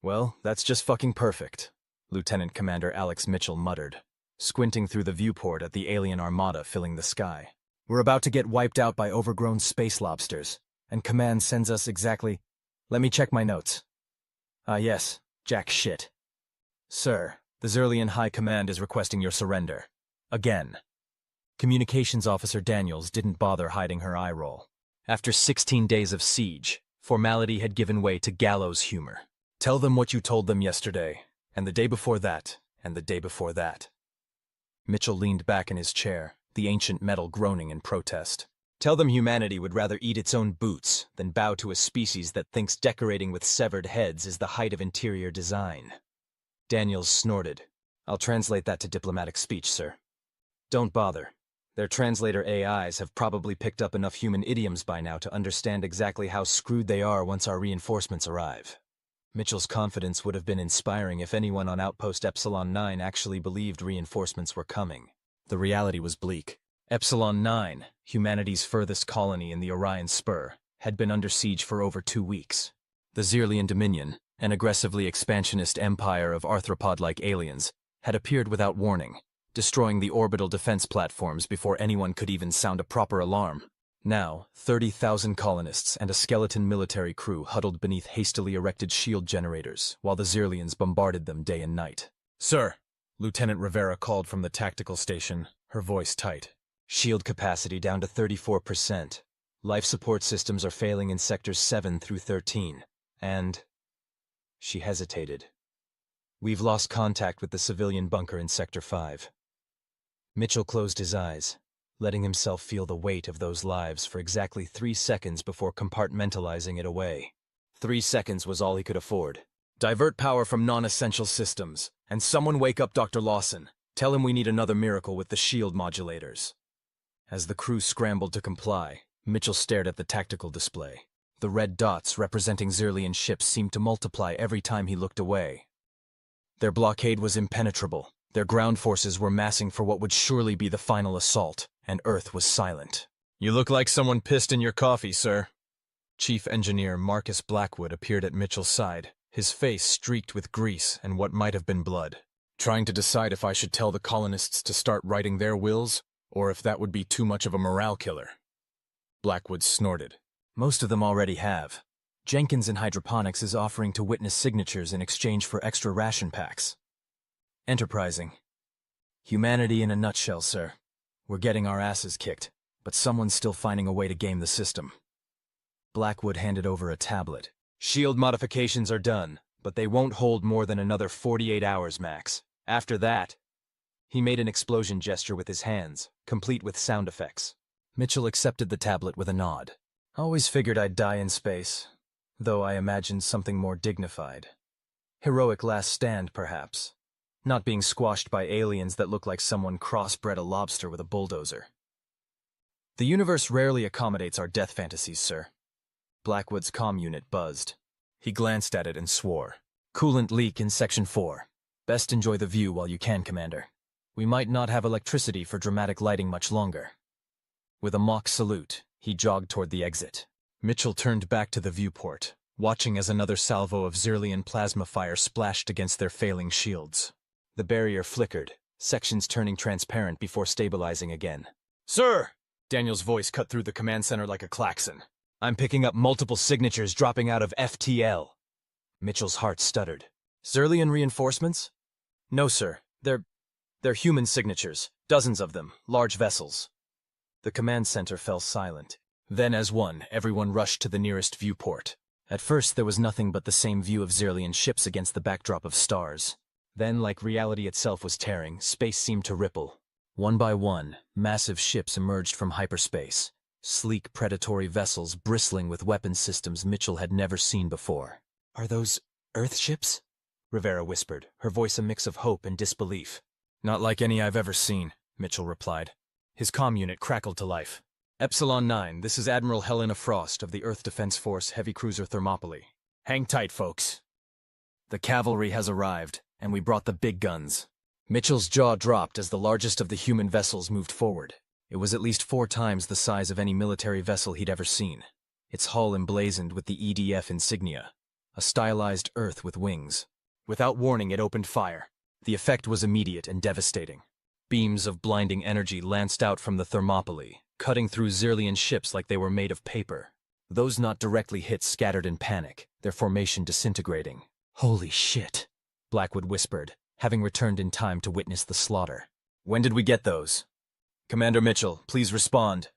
Well, that's just fucking perfect, Lieutenant Commander Alex Mitchell muttered, squinting through the viewport at the alien armada filling the sky. We're about to get wiped out by overgrown space lobsters, and Command sends us exactly— Let me check my notes. Yes, jack shit. Sir, the Xerlian High Command is requesting your surrender. Again. Communications Officer Daniels didn't bother hiding her eye roll. After 16 days of siege, formality had given way to gallows humor. Tell them what you told them yesterday, and the day before that, and the day before that. Mitchell leaned back in his chair, the ancient metal groaning in protest. Tell them humanity would rather eat its own boots than bow to a species that thinks decorating with severed heads is the height of interior design. Daniels snorted. I'll translate that to diplomatic speech, sir. Don't bother. Their translator AIs have probably picked up enough human idioms by now to understand exactly how screwed they are once our reinforcements arrive. Mitchell's confidence would have been inspiring if anyone on Outpost Epsilon-9 actually believed reinforcements were coming. The reality was bleak. Epsilon-9, humanity's furthest colony in the Orion Spur, had been under siege for over 2 weeks. The Xerlian Dominion, an aggressively expansionist empire of arthropod-like aliens, had appeared without warning, destroying the orbital defense platforms before anyone could even sound a proper alarm. Now, 30,000 colonists and a skeleton military crew huddled beneath hastily erected shield generators while the Xerlians bombarded them day and night. Sir, Lieutenant Rivera called from the tactical station, her voice tight. Shield capacity down to 34%. Life support systems are failing in sectors 7 through 13. And— She hesitated. We've lost contact with the civilian bunker in Sector 5. Mitchell closed his eyes, letting himself feel the weight of those lives for exactly 3 seconds before compartmentalizing it away. 3 seconds was all he could afford. Divert power from non-essential systems, and someone wake up Dr. Lawson. Tell him we need another miracle with the shield modulators. As the crew scrambled to comply, Mitchell stared at the tactical display. The red dots representing Xerlian ships seemed to multiply every time he looked away. Their blockade was impenetrable. Their ground forces were massing for what would surely be the final assault, and Earth was silent. You look like someone pissed in your coffee, sir. Chief Engineer Marcus Blackwood appeared at Mitchell's side, his face streaked with grease and what might have been blood. Trying to decide if I should tell the colonists to start writing their wills, or if that would be too much of a morale killer. Blackwood snorted. Most of them already have. Jenkins in Hydroponics is offering to witness signatures in exchange for extra ration packs. Enterprising. Humanity in a nutshell, sir. We're getting our asses kicked, but someone's still finding a way to game the system. Blackwood handed over a tablet. Shield modifications are done, but they won't hold more than another 48 hours max. After that— He made an explosion gesture with his hands, complete with sound effects. Mitchell accepted the tablet with a nod. Always figured I'd die in space, though I imagined something more dignified. Heroic last stand, perhaps. Not being squashed by aliens that look like someone crossbred a lobster with a bulldozer. The universe rarely accommodates our death fantasies, sir. Blackwood's comm unit buzzed. He glanced at it and swore. Coolant leak in Section 4. Best enjoy the view while you can, Commander. We might not have electricity for dramatic lighting much longer. With a mock salute, he jogged toward the exit. Mitchell turned back to the viewport, watching as another salvo of Xerlian plasma fire splashed against their failing shields. The barrier flickered, sections turning transparent before stabilizing again. Sir! Daniel's voice cut through the command center like a klaxon. I'm picking up multiple signatures dropping out of FTL. Mitchell's heart stuttered. Xerlian reinforcements? No, sir. They're human signatures. Dozens of them. Large vessels. The command center fell silent. Then, as one, everyone rushed to the nearest viewport. At first, there was nothing but the same view of Xerlian ships against the backdrop of stars. Then, like reality itself was tearing, space seemed to ripple. One by one, massive ships emerged from hyperspace. Sleek, predatory vessels bristling with weapon systems Mitchell had never seen before. Are those Earth ships? Rivera whispered, her voice a mix of hope and disbelief. Not like any I've ever seen, Mitchell replied. His comm unit crackled to life. Epsilon-9, this is Admiral Helena Frost of the Earth Defense Force Heavy Cruiser Thermopylae. Hang tight, folks. The cavalry has arrived, and we brought the big guns. Mitchell's jaw dropped as the largest of the human vessels moved forward. It was at least 4 times the size of any military vessel he'd ever seen, its hull emblazoned with the EDF insignia. a stylized Earth with wings. Without warning, it opened fire. The effect was immediate and devastating. Beams of blinding energy lanced out from the Thermopylae, cutting through Xyrlian ships like they were made of paper. Those not directly hit scattered in panic, their formation disintegrating. "Holy shit," Blackwood whispered, having returned in time to witness the slaughter. "When did we get those?" "Commander Mitchell, please respond."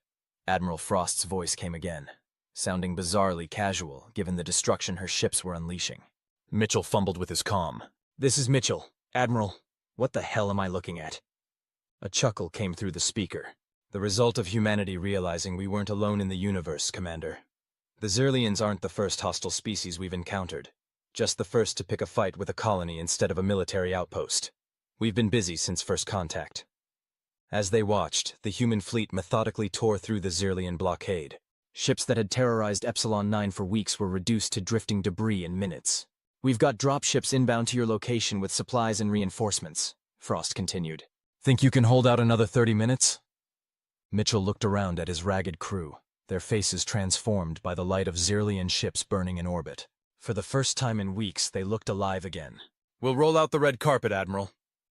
Admiral Frost's voice came again, sounding bizarrely casual given the destruction her ships were unleashing. Mitchell fumbled with his comm. "This is Mitchell. Admiral, what the hell am I looking at?" A chuckle came through the speaker. "The result of humanity realizing we weren't alone in the universe, Commander. The Xyrlians aren't the first hostile species we've encountered, just the first to pick a fight with a colony instead of a military outpost. We've been busy since first contact." As they watched, the human fleet methodically tore through the Xyrlian blockade. Ships that had terrorized Epsilon-9 for weeks were reduced to drifting debris in minutes. "We've got dropships inbound to your location with supplies and reinforcements," Frost continued. "Think you can hold out another 30 minutes? Mitchell looked around at his ragged crew, their faces transformed by the light of Xyrlian ships burning in orbit. For the first time in weeks, they looked alive again. "We'll roll out the red carpet, Admiral."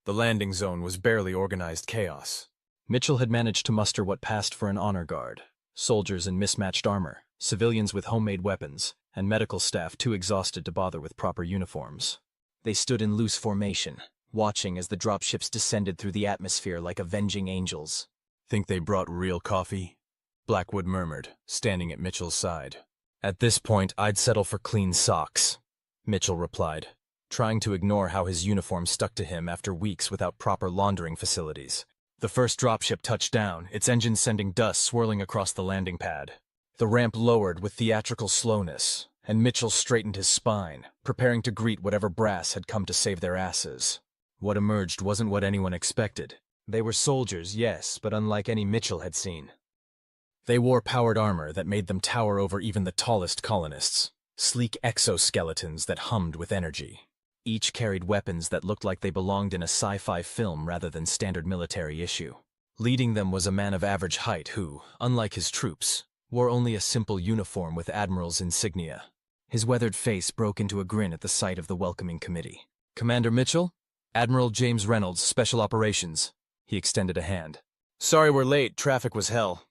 The landing zone was barely organized chaos. Mitchell had managed to muster what passed for an honor guard. Soldiers in mismatched armor, civilians with homemade weapons, and medical staff too exhausted to bother with proper uniforms. They stood in loose formation, watching as the dropships descended through the atmosphere like avenging angels. "Think they brought real coffee?" Blackwood murmured, standing at Mitchell's side. "At this point, I'd settle for clean socks," Mitchell replied, trying to ignore how his uniform stuck to him after weeks without proper laundering facilities. The first dropship touched down, its engines sending dust swirling across the landing pad. The ramp lowered with theatrical slowness, and Mitchell straightened his spine, preparing to greet whatever brass had come to save their asses. What emerged wasn't what anyone expected. They were soldiers, yes, but unlike any Mitchell had seen. They wore powered armor that made them tower over even the tallest colonists, sleek exoskeletons that hummed with energy. Each carried weapons that looked like they belonged in a sci-fi film rather than standard military issue. Leading them was a man of average height who, unlike his troops, wore only a simple uniform with admiral's insignia. His weathered face broke into a grin at the sight of the welcoming committee. "Commander Mitchell? Admiral James Reynolds, Special Operations." He extended a hand. "Sorry we're late, traffic was hell."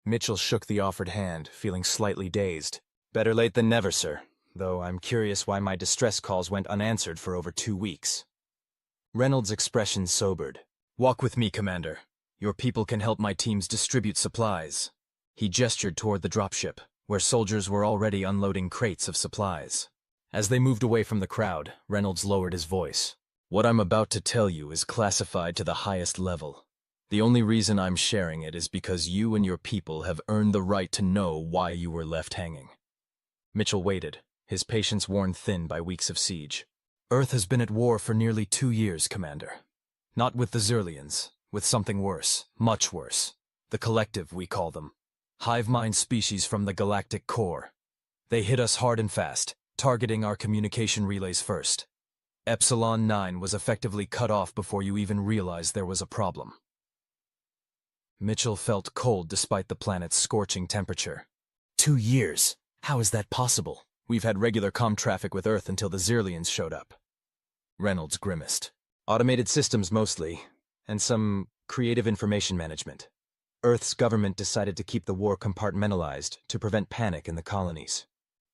Mitchell shook the offered hand, feeling slightly dazed. "Better late than never, sir. Though I'm curious why my distress calls went unanswered for over 2 weeks. Reynolds' expression sobered. "Walk with me, Commander. Your people can help my teams distribute supplies." He gestured toward the dropship, where soldiers were already unloading crates of supplies. As they moved away from the crowd, Reynolds lowered his voice. "What I'm about to tell you is classified to the highest level. The only reason I'm sharing it is because you and your people have earned the right to know why you were left hanging." Mitchell waited, his patience worn thin by weeks of siege. "Earth has been at war for nearly 2 years, Commander. Not with the Xyrlians, with something worse, much worse. The Collective, we call them. Hive mind species from the galactic core. They hit us hard and fast, targeting our communication relays first. Epsilon-9 was effectively cut off before you even realized there was a problem." Mitchell felt cold despite the planet's scorching temperature. 2 years? How is that possible? We've had regular comm traffic with Earth until the Xyrlians showed up. Reynolds grimaced. "Automated systems mostly, and some creative information management. Earth's government decided to keep the war compartmentalized to prevent panic in the colonies.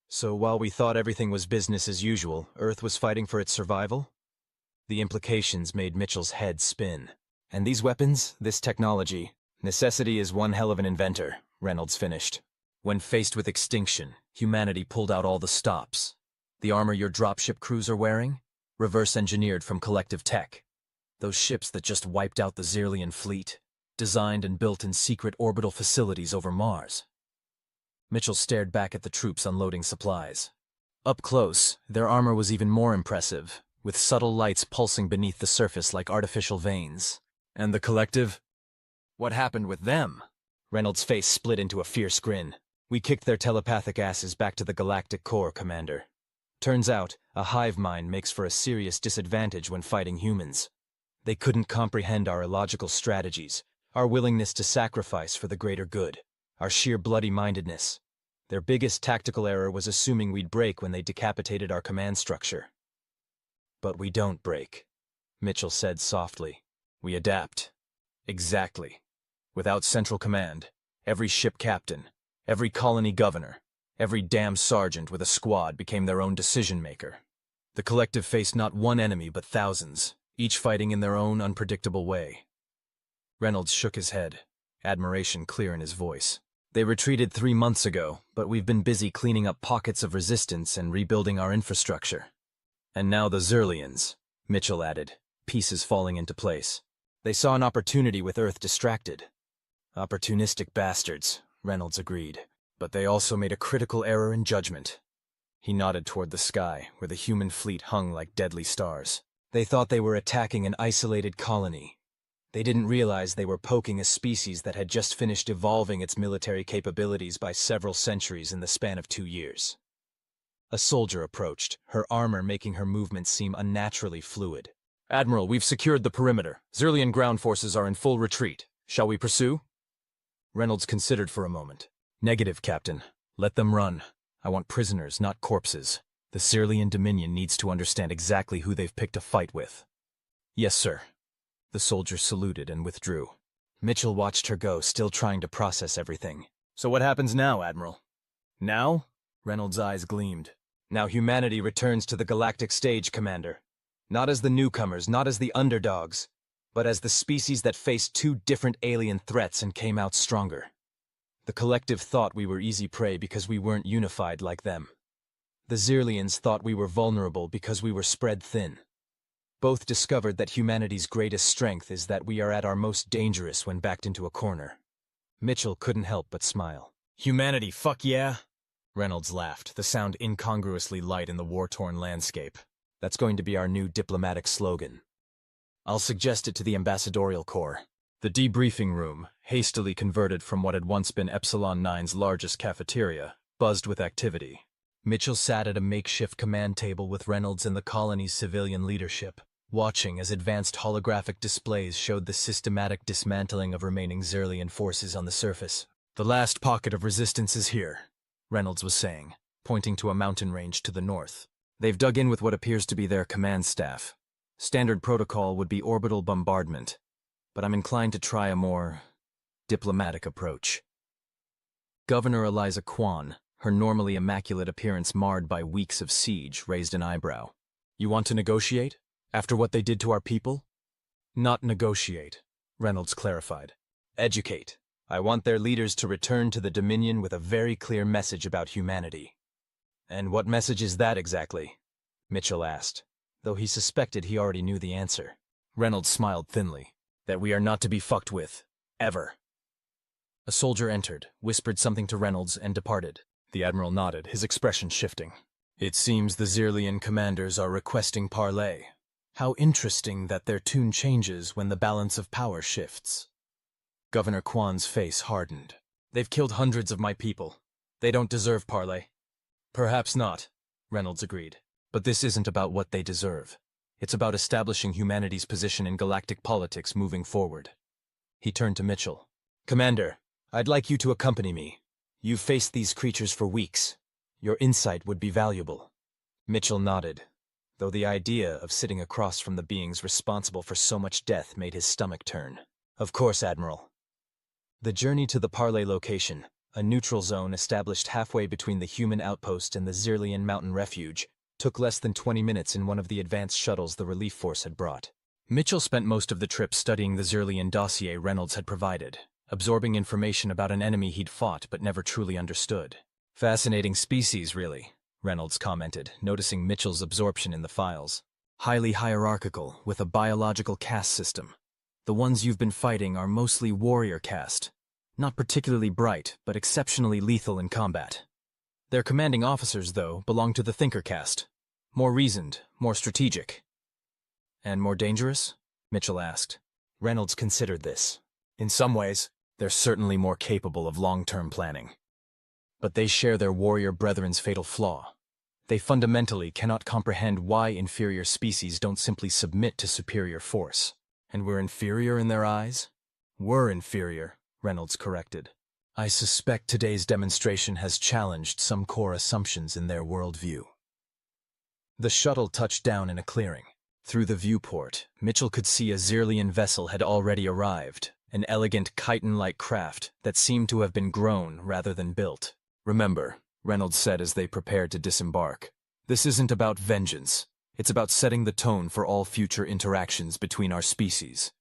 So while we thought everything was business as usual, Earth was fighting for its survival?" The implications made Mitchell's head spin. "And these weapons, this technology, necessity is one hell of an inventor," Reynolds finished. "When faced with extinction, humanity pulled out all the stops. The armor your dropship crews are wearing? Reverse-engineered from collective tech. Those ships that just wiped out the Xyrlian fleet, designed and built in secret orbital facilities over Mars." Mitchell stared back at the troops unloading supplies. Up close, their armor was even more impressive, with subtle lights pulsing beneath the surface like artificial veins. "And the Collective? What happened with them?" Reynolds' face split into a fierce grin. "We kicked their telepathic asses back to the galactic core, Commander. Turns out, a hive mind makes for a serious disadvantage when fighting humans. They couldn't comprehend our illogical strategies, our willingness to sacrifice for the greater good, our sheer bloody-mindedness. Their biggest tactical error was assuming we'd break when they decapitated our command structure. But we don't break, Mitchell said softly. We adapt. Exactly. Without central command, every ship captain, every colony governor, every damn sergeant with a squad became their own decision-maker. The collective faced not one enemy but thousands, each fighting in their own unpredictable way. Reynolds shook his head, admiration clear in his voice. They retreated 3 months ago, but we've been busy cleaning up pockets of resistance and rebuilding our infrastructure. And now the Xerlians, Mitchell added, pieces falling into place. They saw an opportunity with Earth distracted. Opportunistic bastards, Reynolds agreed, but they also made a critical error in judgment. He nodded toward the sky, where the human fleet hung like deadly stars. They thought they were attacking an isolated colony. They didn't realize they were poking a species that had just finished evolving its military capabilities by several centuries in the span of 2 years. A soldier approached, her armor making her movements seem unnaturally fluid. Admiral, we've secured the perimeter. Xerlian ground forces are in full retreat. Shall we pursue? Reynolds considered for a moment. Negative, Captain. Let them run. I want prisoners, not corpses. The Xerlian Dominion needs to understand exactly who they've picked a fight with. Yes, sir. The soldier saluted and withdrew. Mitchell watched her go, still trying to process everything. So what happens now, Admiral? Now? Reynolds' eyes gleamed. Now humanity returns to the galactic stage, Commander. Not as the newcomers, not as the underdogs, but as the species that faced 2 different alien threats and came out stronger. The collective thought we were easy prey because we weren't unified like them. The Xerlians thought we were vulnerable because we were spread thin. Both discovered that humanity's greatest strength is that we are at our most dangerous when backed into a corner. Mitchell couldn't help but smile. Humanity, fuck yeah? Reynolds laughed, the sound incongruously light in the war-torn landscape. That's going to be our new diplomatic slogan. I'll suggest it to the ambassadorial corps. The debriefing room, hastily converted from what had once been Epsilon-9's largest cafeteria, buzzed with activity. Mitchell sat at a makeshift command table with Reynolds and the colony's civilian leadership, watching as advanced holographic displays showed the systematic dismantling of remaining Xerlian forces on the surface. The last pocket of resistance is here, Reynolds was saying, pointing to a mountain range to the north. They've dug in with what appears to be their command staff. Standard protocol would be orbital bombardment, but I'm inclined to try a more diplomatic approach. Governor Eliza Kwan, her normally immaculate appearance marred by weeks of siege, raised an eyebrow. You want to negotiate? After what they did to our people? Not negotiate, Reynolds clarified. Educate. I want their leaders to return to the Dominion with a very clear message about humanity. And what message is that exactly? Mitchell asked, though he suspected he already knew the answer. Reynolds smiled thinly. That we are not to be fucked with. Ever. A soldier entered, whispered something to Reynolds, and departed. The Admiral nodded, his expression shifting. It seems the Xerlian commanders are requesting parley. How interesting that their tune changes when the balance of power shifts. Governor Kwan's face hardened. They've killed hundreds of my people. They don't deserve parley. Perhaps not, Reynolds agreed. But this isn't about what they deserve. It's about establishing humanity's position in galactic politics moving forward. He turned to Mitchell. Commander, I'd like you to accompany me. You've faced these creatures for weeks. Your insight would be valuable. Mitchell nodded, though the idea of sitting across from the beings responsible for so much death made his stomach turn. Of course, Admiral. The journey to the Parley location, a neutral zone established halfway between the human outpost and the Xerlian mountain refuge, took less than 20 minutes in one of the advanced shuttles the relief force had brought. Mitchell spent most of the trip studying the Xerlian dossier Reynolds had provided, absorbing information about an enemy he'd fought but never truly understood. Fascinating species, really, Reynolds commented, noticing Mitchell's absorption in the files. Highly hierarchical, with a biological caste system. The ones you've been fighting are mostly warrior caste. Not particularly bright, but exceptionally lethal in combat. Their commanding officers, though, belong to the thinker caste. More reasoned, more strategic. And more dangerous? Mitchell asked. Reynolds considered this. In some ways, they're certainly more capable of long-term planning. But they share their warrior brethren's fatal flaw. They fundamentally cannot comprehend why inferior species don't simply submit to superior force. And we're inferior in their eyes? We're inferior, Reynolds corrected. I suspect today's demonstration has challenged some core assumptions in their worldview. The shuttle touched down in a clearing. Through the viewport, Mitchell could see a Zirlian vessel had already arrived, an elegant chiton-like craft that seemed to have been grown rather than built. "Remember," Reynolds said as they prepared to disembark, "this isn't about vengeance. It's about setting the tone for all future interactions between our species."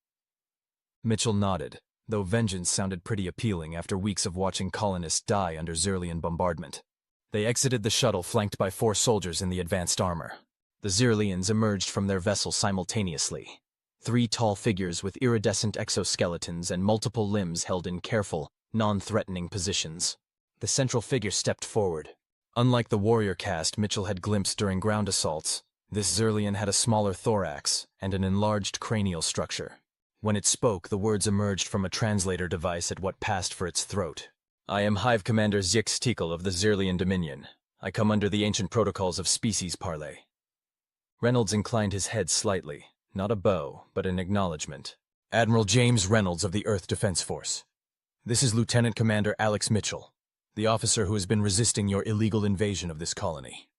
Mitchell nodded, though vengeance sounded pretty appealing after weeks of watching colonists die under Zirlian bombardment. They exited the shuttle flanked by 4 soldiers in the advanced armor. The Zirlians emerged from their vessel simultaneously. 3 tall figures with iridescent exoskeletons and multiple limbs held in careful, non-threatening positions. The central figure stepped forward. Unlike the warrior caste Mitchell had glimpsed during ground assaults, this Zirlian had a smaller thorax and an enlarged cranial structure. When it spoke, the words emerged from a translator device at what passed for its throat. "I am Hive Commander Zix Tikal of the Zirlian Dominion. I come under the ancient protocols of species parley." Reynolds inclined his head slightly, not a bow, but an acknowledgement. "Admiral James Reynolds of the Earth Defense Force. This is Lieutenant Commander Alex Mitchell, the officer who has been resisting your illegal invasion of this colony."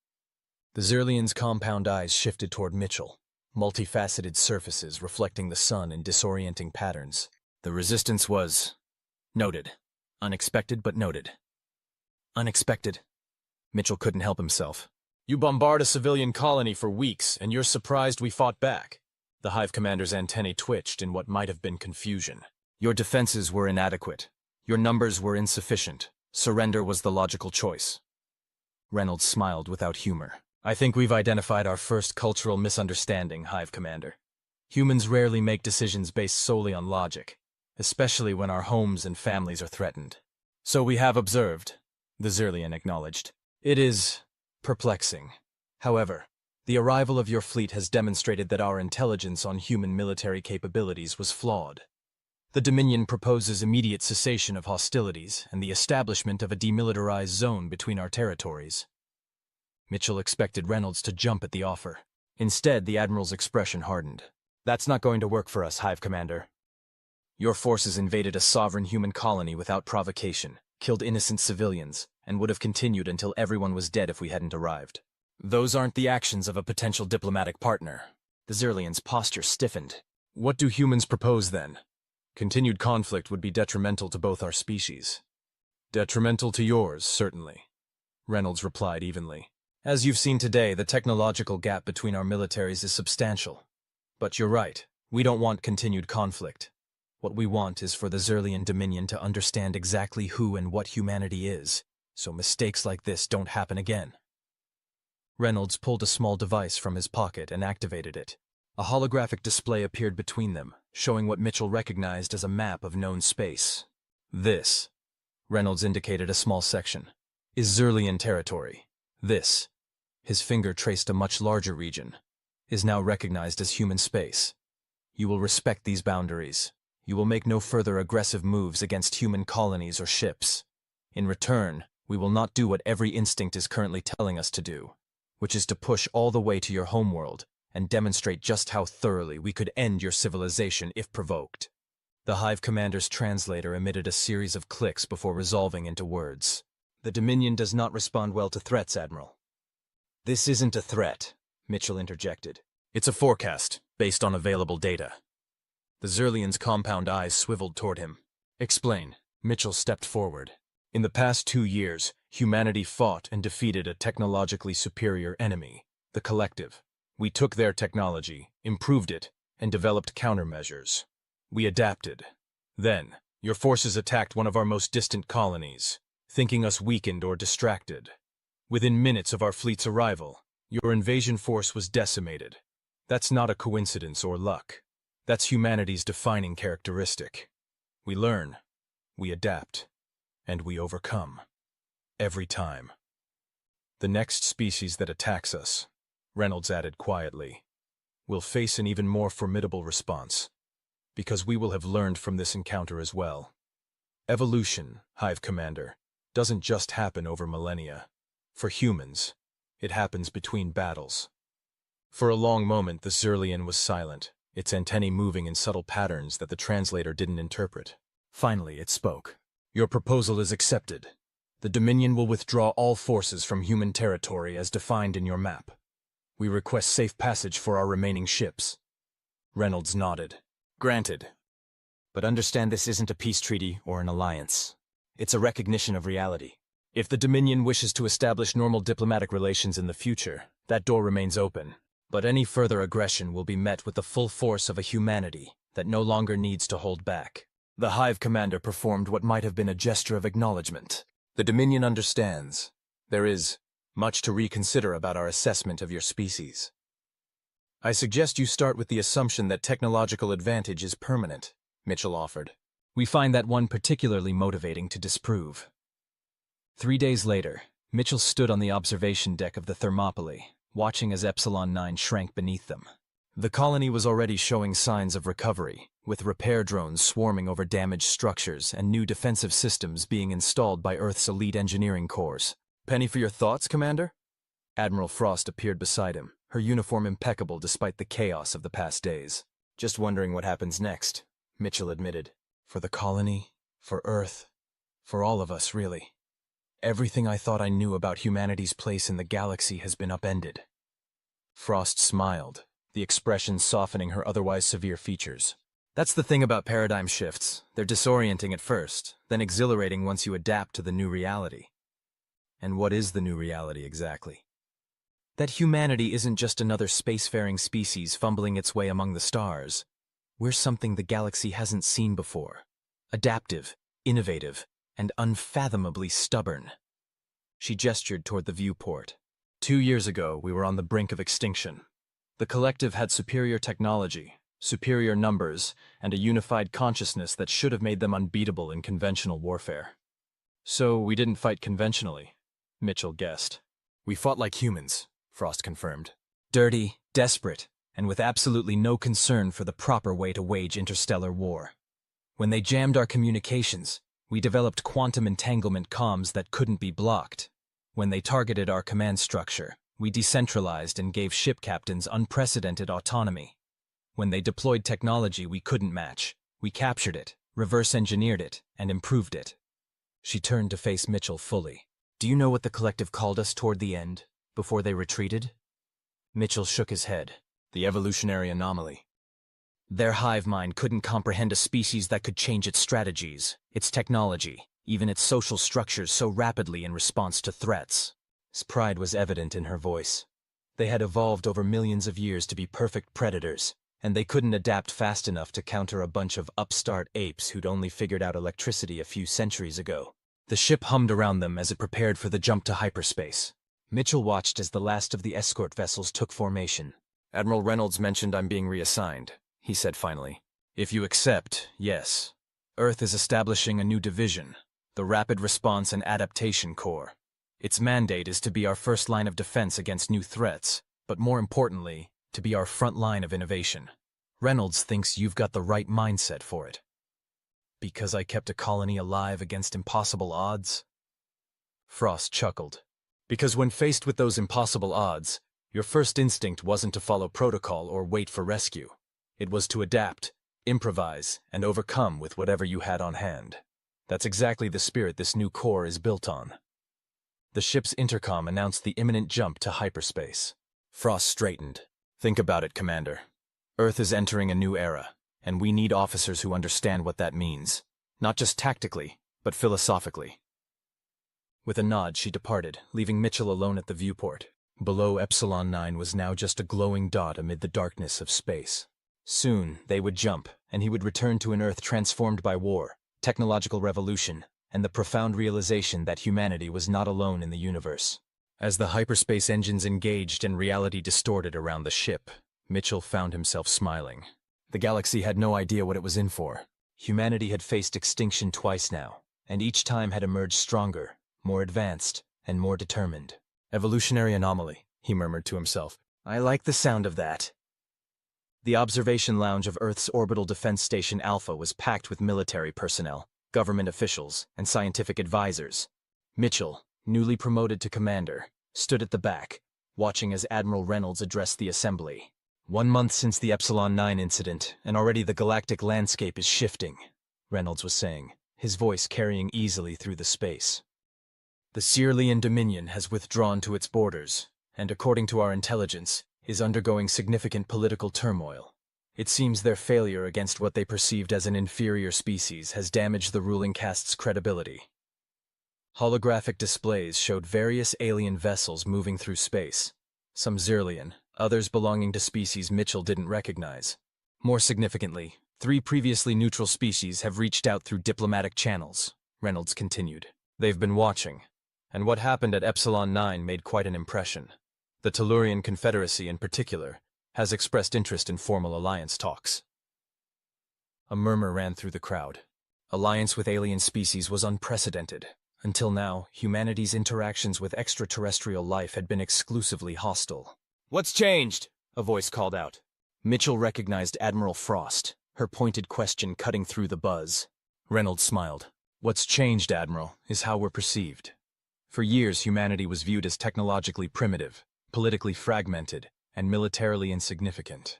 The Zirlian's compound eyes shifted toward Mitchell, multifaceted surfaces reflecting the sun in disorienting patterns. "The resistance was noted. Unexpected, but noted." "Unexpected?" Mitchell couldn't help himself. "You bombard a civilian colony for weeks, and you're surprised we fought back." The Hive Commander's antennae twitched in what might have been confusion. "Your defenses were inadequate. Your numbers were insufficient. Surrender was the logical choice." Reynolds smiled without humor. "I think we've identified our first cultural misunderstanding, Hive Commander. Humans rarely make decisions based solely on logic, especially when our homes and families are threatened." "So we have observed," the Zirlian acknowledged. "It is perplexing. However, the arrival of your fleet has demonstrated that our intelligence on human military capabilities was flawed. The Dominion proposes immediate cessation of hostilities and the establishment of a demilitarized zone between our territories." Mitchell expected Reynolds to jump at the offer. Instead, the Admiral's expression hardened. "That's not going to work for us, Hive Commander. Your forces invaded a sovereign human colony without provocation, killed innocent civilians, and would have continued until everyone was dead if we hadn't arrived. Those aren't the actions of a potential diplomatic partner." The Zirlian's posture stiffened. "What do humans propose then?" "Continued conflict would be detrimental to both our species." "Detrimental to yours, certainly," Reynolds replied evenly. "As you've seen today, the technological gap between our militaries is substantial. But you're right, we don't want continued conflict. What we want is for the Zirlian Dominion to understand exactly who and what humanity is, so mistakes like this don't happen again." Reynolds pulled a small device from his pocket and activated it. A holographic display appeared between them, showing what Mitchell recognized as a map of known space. "This," Reynolds indicated a small section, "is Zirlian territory. This," his finger traced a much larger region, "is now recognized as human space. You will respect these boundaries. You will make no further aggressive moves against human colonies or ships. In return, we will not do what every instinct is currently telling us to do, which is to push all the way to your homeworld and demonstrate just how thoroughly we could end your civilization if provoked." The Hive Commander's translator emitted a series of clicks before resolving into words. "The Dominion does not respond well to threats, Admiral." "This isn't a threat," Mitchell interjected. "It's a forecast, based on available data." The Zirlian's compound eyes swiveled toward him. "Explain." Mitchell stepped forward. "In the past 2 years, humanity fought and defeated a technologically superior enemy, the Collective. We took their technology, improved it, and developed countermeasures. We adapted. Then, your forces attacked one of our most distant colonies, thinking us weakened or distracted. Within minutes of our fleet's arrival, your invasion force was decimated. That's not a coincidence or luck. That's humanity's defining characteristic. We learn, we adapt, and we overcome. Every time. The next species that attacks us," Reynolds added quietly, "will face an even more formidable response, because we will have learned from this encounter as well. Evolution, Hive Commander, doesn't just happen over millennia. For humans, it happens between battles." For a long moment, the Zirlian was silent, its antennae moving in subtle patterns that the translator didn't interpret. Finally, it spoke. Your proposal is accepted. The Dominion will withdraw all forces from human territory as defined in your map. We request safe passage for our remaining ships. Reynolds nodded. Granted. But understand this isn't a peace treaty or an alliance. It's a recognition of reality. If the Dominion wishes to establish normal diplomatic relations in the future, that door remains open. But any further aggression will be met with the full force of a humanity that no longer needs to hold back. The Hive commander performed what might have been a gesture of acknowledgement. The Dominion understands. There is much to reconsider about our assessment of your species. I suggest you start with the assumption that technological advantage is permanent, Mitchell offered. We find that one particularly motivating to disprove. 3 days later, Mitchell stood on the observation deck of the Thermopylae, watching as Epsilon-9 shrank beneath them. The colony was already showing signs of recovery, with repair drones swarming over damaged structures and new defensive systems being installed by Earth's elite engineering corps. Penny for your thoughts, Commander? Admiral Frost appeared beside him, her uniform impeccable despite the chaos of the past days. Just wondering what happens next, Mitchell admitted. For the colony, for Earth, for all of us, really. Everything I thought I knew about humanity's place in the galaxy has been upended. Frost smiled, the expression softening her otherwise severe features. That's the thing about paradigm shifts. They're disorienting at first, then exhilarating once you adapt to the new reality. And what is the new reality exactly? That humanity isn't just another spacefaring species fumbling its way among the stars. We're something the galaxy hasn't seen before. Adaptive, innovative, and unfathomably stubborn. She gestured toward the viewport. 2 years ago, we were on the brink of extinction. The collective had superior technology, superior numbers, and a unified consciousness that should have made them unbeatable in conventional warfare. So we didn't fight conventionally, Mitchell guessed. We fought like humans, Frost confirmed. Dirty, desperate, and with absolutely no concern for the proper way to wage interstellar war. When they jammed our communications, we developed quantum entanglement comms that couldn't be blocked. When they targeted our command structure, we decentralized and gave ship captains unprecedented autonomy. When they deployed technology we couldn't match, we captured it, reverse-engineered it, and improved it. She turned to face Mitchell fully. Do you know what the collective called us toward the end, before they retreated? Mitchell shook his head. The evolutionary anomaly. Their hive mind couldn't comprehend a species that could change its strategies, its technology, even its social structures so rapidly in response to threats. His pride was evident in her voice. They had evolved over millions of years to be perfect predators, and they couldn't adapt fast enough to counter a bunch of upstart apes who'd only figured out electricity a few centuries ago. The ship hummed around them as it prepared for the jump to hyperspace. Mitchell watched as the last of the escort vessels took formation. Admiral Reynolds mentioned I'm being reassigned, he said finally. If you accept, yes. Earth is establishing a new division, the Rapid Response and Adaptation Corps. Its mandate is to be our first line of defense against new threats, but more importantly, to be our front line of innovation. Reynolds thinks you've got the right mindset for it. Because I kept a colony alive against impossible odds? Frost chuckled. Because when faced with those impossible odds, your first instinct wasn't to follow protocol or wait for rescue. It was to adapt, improvise, and overcome with whatever you had on hand. That's exactly the spirit this new corps is built on. The ship's intercom announced the imminent jump to hyperspace. Frost straightened. Think about it, Commander. Earth is entering a new era, and we need officers who understand what that means. Not just tactically, but philosophically. With a nod, she departed, leaving Mitchell alone at the viewport. Below, Epsilon-9 was now just a glowing dot amid the darkness of space. Soon, they would jump, and he would return to an Earth transformed by war, technological revolution, and the profound realization that humanity was not alone in the universe. As the hyperspace engines engaged and reality distorted around the ship, Mitchell found himself smiling. The galaxy had no idea what it was in for. Humanity had faced extinction twice now, and each time had emerged stronger, more advanced, and more determined. Evolutionary anomaly, he murmured to himself. I like the sound of that. The observation lounge of Earth's orbital defense station Alpha was packed with military personnel, government officials, and scientific advisors. Mitchell, newly promoted to commander, stood at the back, watching as Admiral Reynolds addressed the assembly. 1 month since the Epsilon-9 incident, and already the galactic landscape is shifting, Reynolds was saying. his voice carrying easily through the space. The Cerulean Dominion has withdrawn to its borders, and according to our intelligence, is undergoing significant political turmoil. It seems their failure against what they perceived as an inferior species has damaged the ruling caste's credibility. Holographic displays showed various alien vessels moving through space, some Cerulean, others belonging to species Mitchell didn't recognize. More significantly, 3 previously neutral species have reached out through diplomatic channels, Reynolds continued. They've been watching, and what happened at Epsilon-9 made quite an impression. The Tellurian Confederacy, in particular, has expressed interest in formal alliance talks. A murmur ran through the crowd. Alliance with alien species was unprecedented. Until now, humanity's interactions with extraterrestrial life had been exclusively hostile. "What's changed?" a voice called out. Mitchell recognized Admiral Frost, her pointed question cutting through the buzz. Reynolds smiled. "What's changed, Admiral, is how we're perceived. For years, humanity was viewed as technologically primitive, politically fragmented, and militarily insignificant.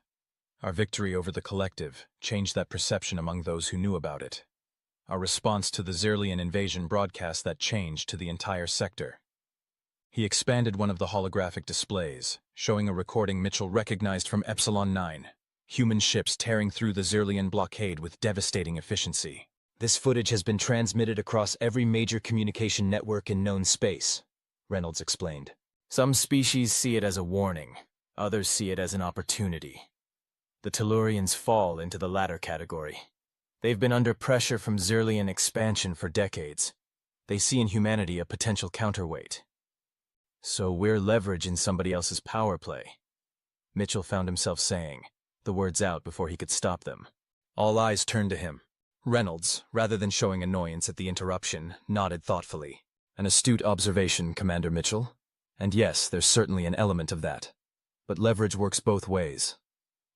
Our victory over the collective changed that perception among those who knew about it. Our response to the Cerulean invasion broadcast that change to the entire sector." He expanded one of the holographic displays, showing a recording Mitchell recognized from Epsilon-9, human ships tearing through the Cerulean blockade with devastating efficiency. "This footage has been transmitted across every major communication network in known space," Reynolds explained. "Some species see it as a warning, others see it as an opportunity. The Tellurians fall into the latter category. They've been under pressure from Cerulean expansion for decades. They see in humanity a potential counterweight. So we're leverage in somebody else's power play," Mitchell found himself saying, the words out before he could stop them. All eyes turned to him. Reynolds, rather than showing annoyance at the interruption, nodded thoughtfully. "An astute observation, Commander Mitchell. And yes, there's certainly an element of that. But leverage works both ways.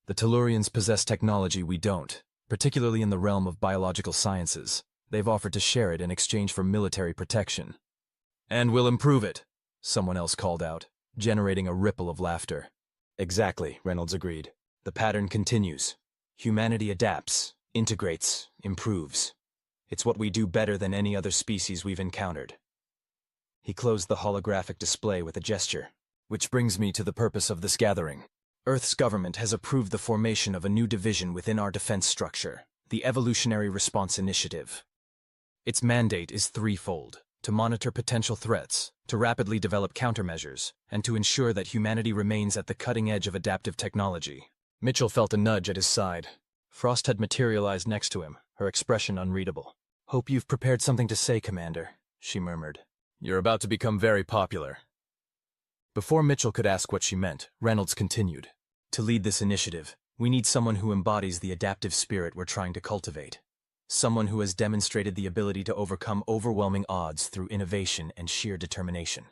The Tellurians possess technology we don't, particularly in the realm of biological sciences. They've offered to share it in exchange for military protection." "And we'll improve it," someone else called out, generating a ripple of laughter. "Exactly," Reynolds agreed. "The pattern continues. Humanity adapts, integrates, improves. It's what we do better than any other species we've encountered." He closed the holographic display with a gesture. "Which brings me to the purpose of this gathering. Earth's government has approved the formation of a new division within our defense structure, the Evolutionary Response Initiative. Its mandate is threefold: to monitor potential threats, to rapidly develop countermeasures, and to ensure that humanity remains at the cutting edge of adaptive technology." Mitchell felt a nudge at his side. Frost had materialized next to him, her expression unreadable. "Hope you've prepared something to say, Commander," she murmured. "You're about to become very popular." Before Mitchell could ask what she meant, Reynolds continued. "To lead this initiative, we need someone who embodies the adaptive spirit we're trying to cultivate. Someone who has demonstrated the ability to overcome overwhelming odds through innovation and sheer determination."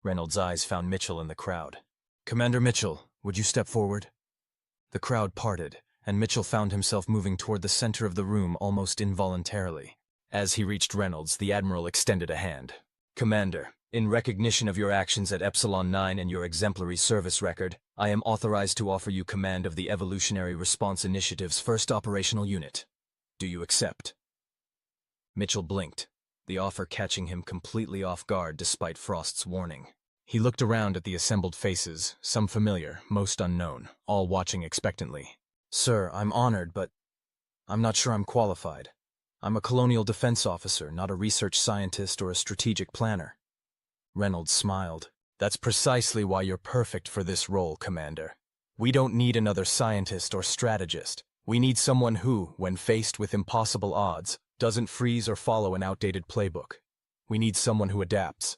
Reynolds' eyes found Mitchell in the crowd. "Commander Mitchell, would you step forward?" The crowd parted, and Mitchell found himself moving toward the center of the room almost involuntarily. As he reached Reynolds, the Admiral extended a hand. "Commander, in recognition of your actions at Epsilon-9 and your exemplary service record, I am authorized to offer you command of the Evolutionary Response Initiative's first operational unit. Do you accept?" Mitchell blinked, the offer catching him completely off guard despite Frost's warning. He looked around at the assembled faces, some familiar, most unknown, all watching expectantly. "Sir, I'm honored, but I'm not sure I'm qualified. I'm a colonial defense officer, not a research scientist or a strategic planner." Reynolds smiled. "That's precisely why you're perfect for this role, Commander. We don't need another scientist or strategist. We need someone who, when faced with impossible odds, doesn't freeze or follow an outdated playbook. We need someone who adapts."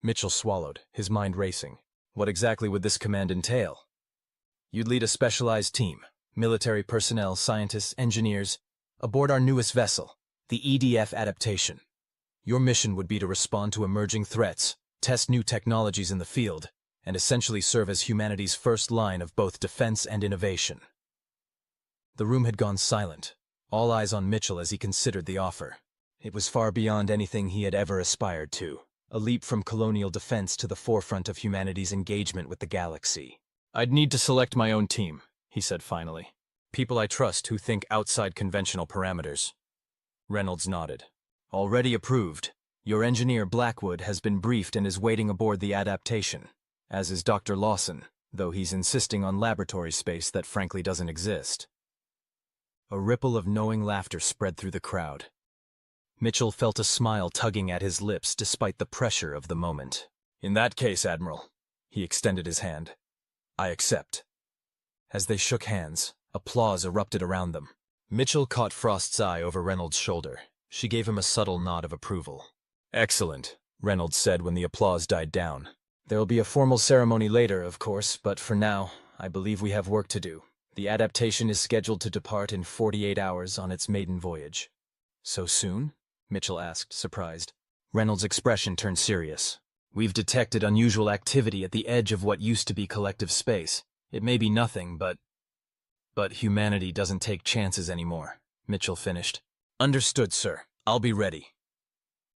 Mitchell swallowed, his mind racing. What exactly would this command entail? "You'd lead a specialized team, military personnel, scientists, engineers, aboard our newest vessel, the EDF Adaptation. Your mission would be to respond to emerging threats, test new technologies in the field, and essentially serve as humanity's first line of both defense and innovation." The room had gone silent, all eyes on Mitchell as he considered the offer. It was far beyond anything he had ever aspired to, a leap from colonial defense to the forefront of humanity's engagement with the galaxy. "I'd need to select my own team," he said finally. "People I trust who think outside conventional parameters." Reynolds nodded. Already approved. Your engineer Blackwood has been briefed and is waiting aboard the adaptation, as is Dr. Lawson, though he's insisting on laboratory space that frankly doesn't exist. A ripple of knowing laughter spread through the crowd. Mitchell felt a smile tugging at his lips despite the pressure of the moment. In that case, Admiral, he extended his hand. I accept. As they shook hands, applause erupted around them. Mitchell caught Frost's eye over Reynolds' shoulder. She gave him a subtle nod of approval. Excellent, Reynolds said when the applause died down. There will be a formal ceremony later, of course, but for now, I believe we have work to do. The adaptation is scheduled to depart in 48 hours on its maiden voyage. So soon? Mitchell asked, surprised. Reynolds' expression turned serious. We've detected unusual activity at the edge of what used to be collective space. It may be nothing, but humanity doesn't take chances anymore, Mitchell finished. Understood, sir. I'll be ready.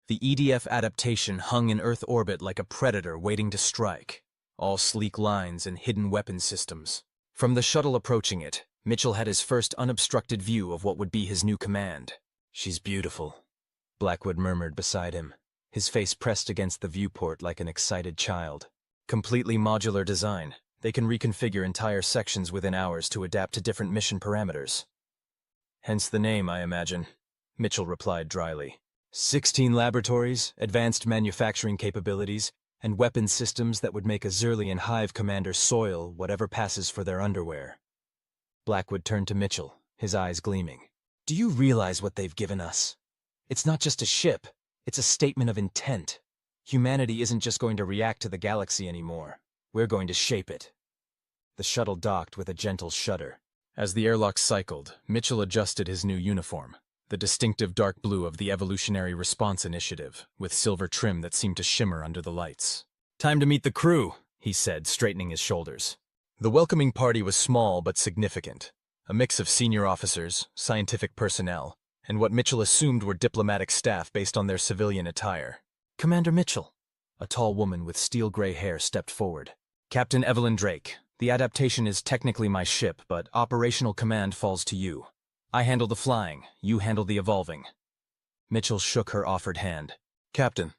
The EDF adaptation hung in Earth orbit like a predator waiting to strike, all sleek lines and hidden weapon systems. From the shuttle approaching it, Mitchell had his first unobstructed view of what would be his new command. She's beautiful, Blackwood murmured beside him, his face pressed against the viewport like an excited child. Completely modular design. They can reconfigure entire sections within hours to adapt to different mission parameters. Hence the name, I imagine, Mitchell replied dryly. 16 laboratories, advanced manufacturing capabilities, and weapon systems that would make a Zerlian hive commander soil whatever passes for their underwear. Blackwood turned to Mitchell, his eyes gleaming. Do you realize what they've given us? It's not just a ship, it's a statement of intent. Humanity isn't just going to react to the galaxy anymore. We're going to shape it. The shuttle docked with a gentle shudder. As the airlock cycled, Mitchell adjusted his new uniform, the distinctive dark blue of the Evolutionary Response Initiative, with silver trim that seemed to shimmer under the lights. Time to meet the crew, he said, straightening his shoulders. The welcoming party was small but significant, a mix of senior officers, scientific personnel, and what Mitchell assumed were diplomatic staff based on their civilian attire. Commander Mitchell, a tall woman with steel-gray hair stepped forward. Captain Evelyn Drake, the adaptation is technically my ship, but operational command falls to you. I handle the flying, you handle the evolving. Mitchell shook her offered hand. Captain,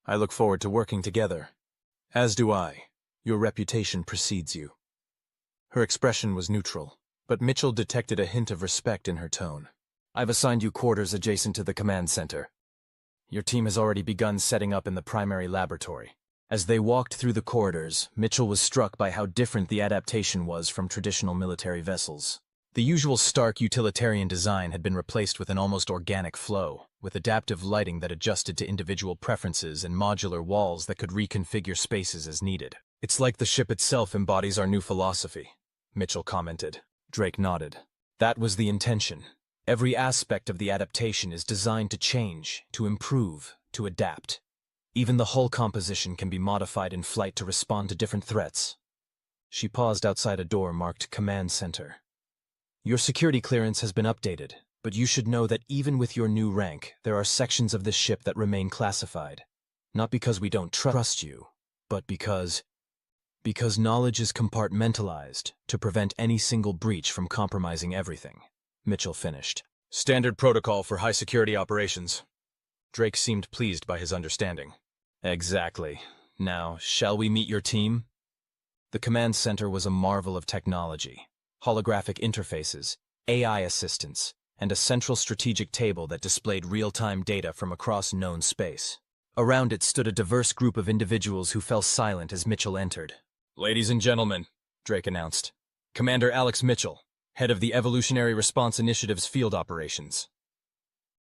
I look forward to working together. As do I. Your reputation precedes you. Her expression was neutral, but Mitchell detected a hint of respect in her tone. I've assigned you quarters adjacent to the command center. Your team has already begun setting up in the primary laboratory. As they walked through the corridors, Mitchell was struck by how different the adaptation was from traditional military vessels. The usual stark utilitarian design had been replaced with an almost organic flow, with adaptive lighting that adjusted to individual preferences and modular walls that could reconfigure spaces as needed. It's like the ship itself embodies our new philosophy, Mitchell commented. Drake nodded. That was the intention. Every aspect of the adaptation is designed to change, to improve, to adapt. Even the hull composition can be modified in flight to respond to different threats. She paused outside a door marked Command Center. Your security clearance has been updated, but you should know that even with your new rank, there are sections of this ship that remain classified. Not because we don't trust you, but because knowledge is compartmentalized to prevent any single breach from compromising everything. Mitchell finished. Standard protocol for high-security operations. Drake seemed pleased by his understanding. Exactly. Now, shall we meet your team? The command center was a marvel of technology. Holographic interfaces, AI assistants, and a central strategic table that displayed real-time data from across known space. Around it stood a diverse group of individuals who fell silent as Mitchell entered. Ladies and gentlemen, Drake announced. Commander Alex Mitchell, head of the Evolutionary Response Initiative's field operations.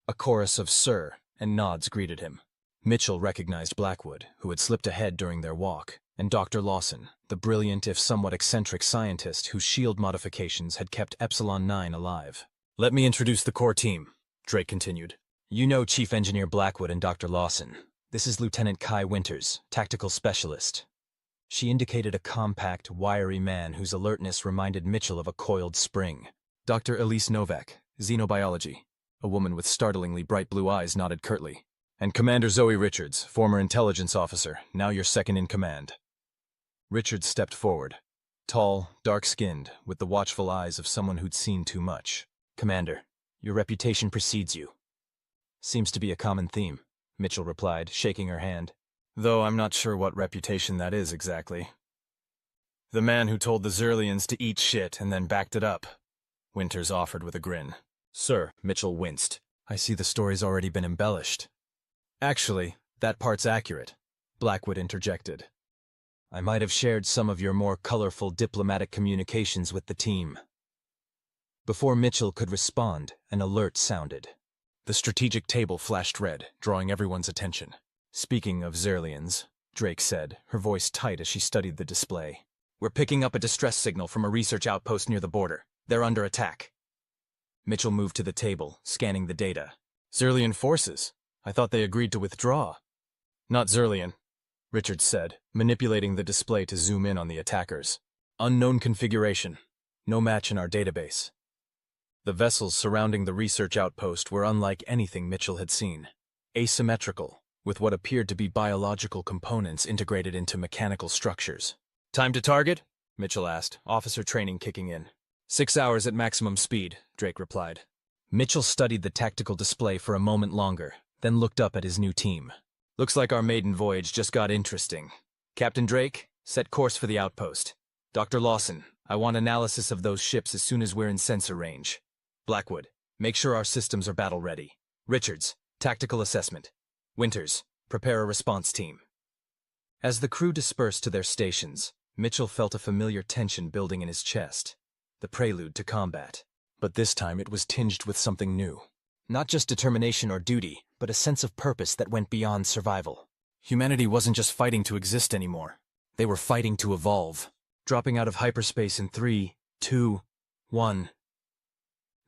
A chorus of "Sir" and nods greeted him. Mitchell recognized Blackwood, who had slipped ahead during their walk, and Dr. Lawson, the brilliant if somewhat eccentric scientist whose shield modifications had kept Epsilon-9 alive. Let me introduce the core team, Drake continued. You know Chief Engineer Blackwood and Dr. Lawson. This is Lieutenant Kai Winters, tactical specialist. She indicated a compact, wiry man whose alertness reminded Mitchell of a coiled spring. Dr. Elise Novak, xenobiology. A woman with startlingly bright blue eyes nodded curtly. And Commander Zoe Richards, former intelligence officer, now your second in command. Richards stepped forward. Tall, dark-skinned, with the watchful eyes of someone who'd seen too much. Commander, your reputation precedes you. Seems to be a common theme, Mitchell replied, shaking her hand. Though I'm not sure what reputation that is exactly. The man who told the Xerlians to eat shit and then backed it up, Winters offered with a grin. Sir, Mitchell winced. I see the story's already been embellished. Actually, that part's accurate, Blackwood interjected. I might have shared some of your more colorful diplomatic communications with the team. Before Mitchell could respond, an alert sounded. The strategic table flashed red, drawing everyone's attention. Speaking of Xerlians, Drake said, her voice tight as she studied the display. We're picking up a distress signal from a research outpost near the border. They're under attack. Mitchell moved to the table, scanning the data. Xerlian forces? I thought they agreed to withdraw. Not Xerlian, Richards said, manipulating the display to zoom in on the attackers. Unknown configuration. No match in our database. The vessels surrounding the research outpost were unlike anything Mitchell had seen. Asymmetrical, with what appeared to be biological components integrated into mechanical structures. Time to target? Mitchell asked, officer training kicking in. 6 hours at maximum speed, Drake replied. Mitchell studied the tactical display for a moment longer, then looked up at his new team. Looks like our maiden voyage just got interesting. Captain Drake, set course for the outpost. Dr. Lawson, I want analysis of those ships as soon as we're in sensor range. Blackwood, make sure our systems are battle-ready. Richards, tactical assessment. Winters, prepare a response team. As the crew dispersed to their stations, Mitchell felt a familiar tension building in his chest. The prelude to combat. But this time it was tinged with something new. Not just determination or duty, but a sense of purpose that went beyond survival. Humanity wasn't just fighting to exist anymore. They were fighting to evolve. Dropping out of hyperspace in 3, 2, 1.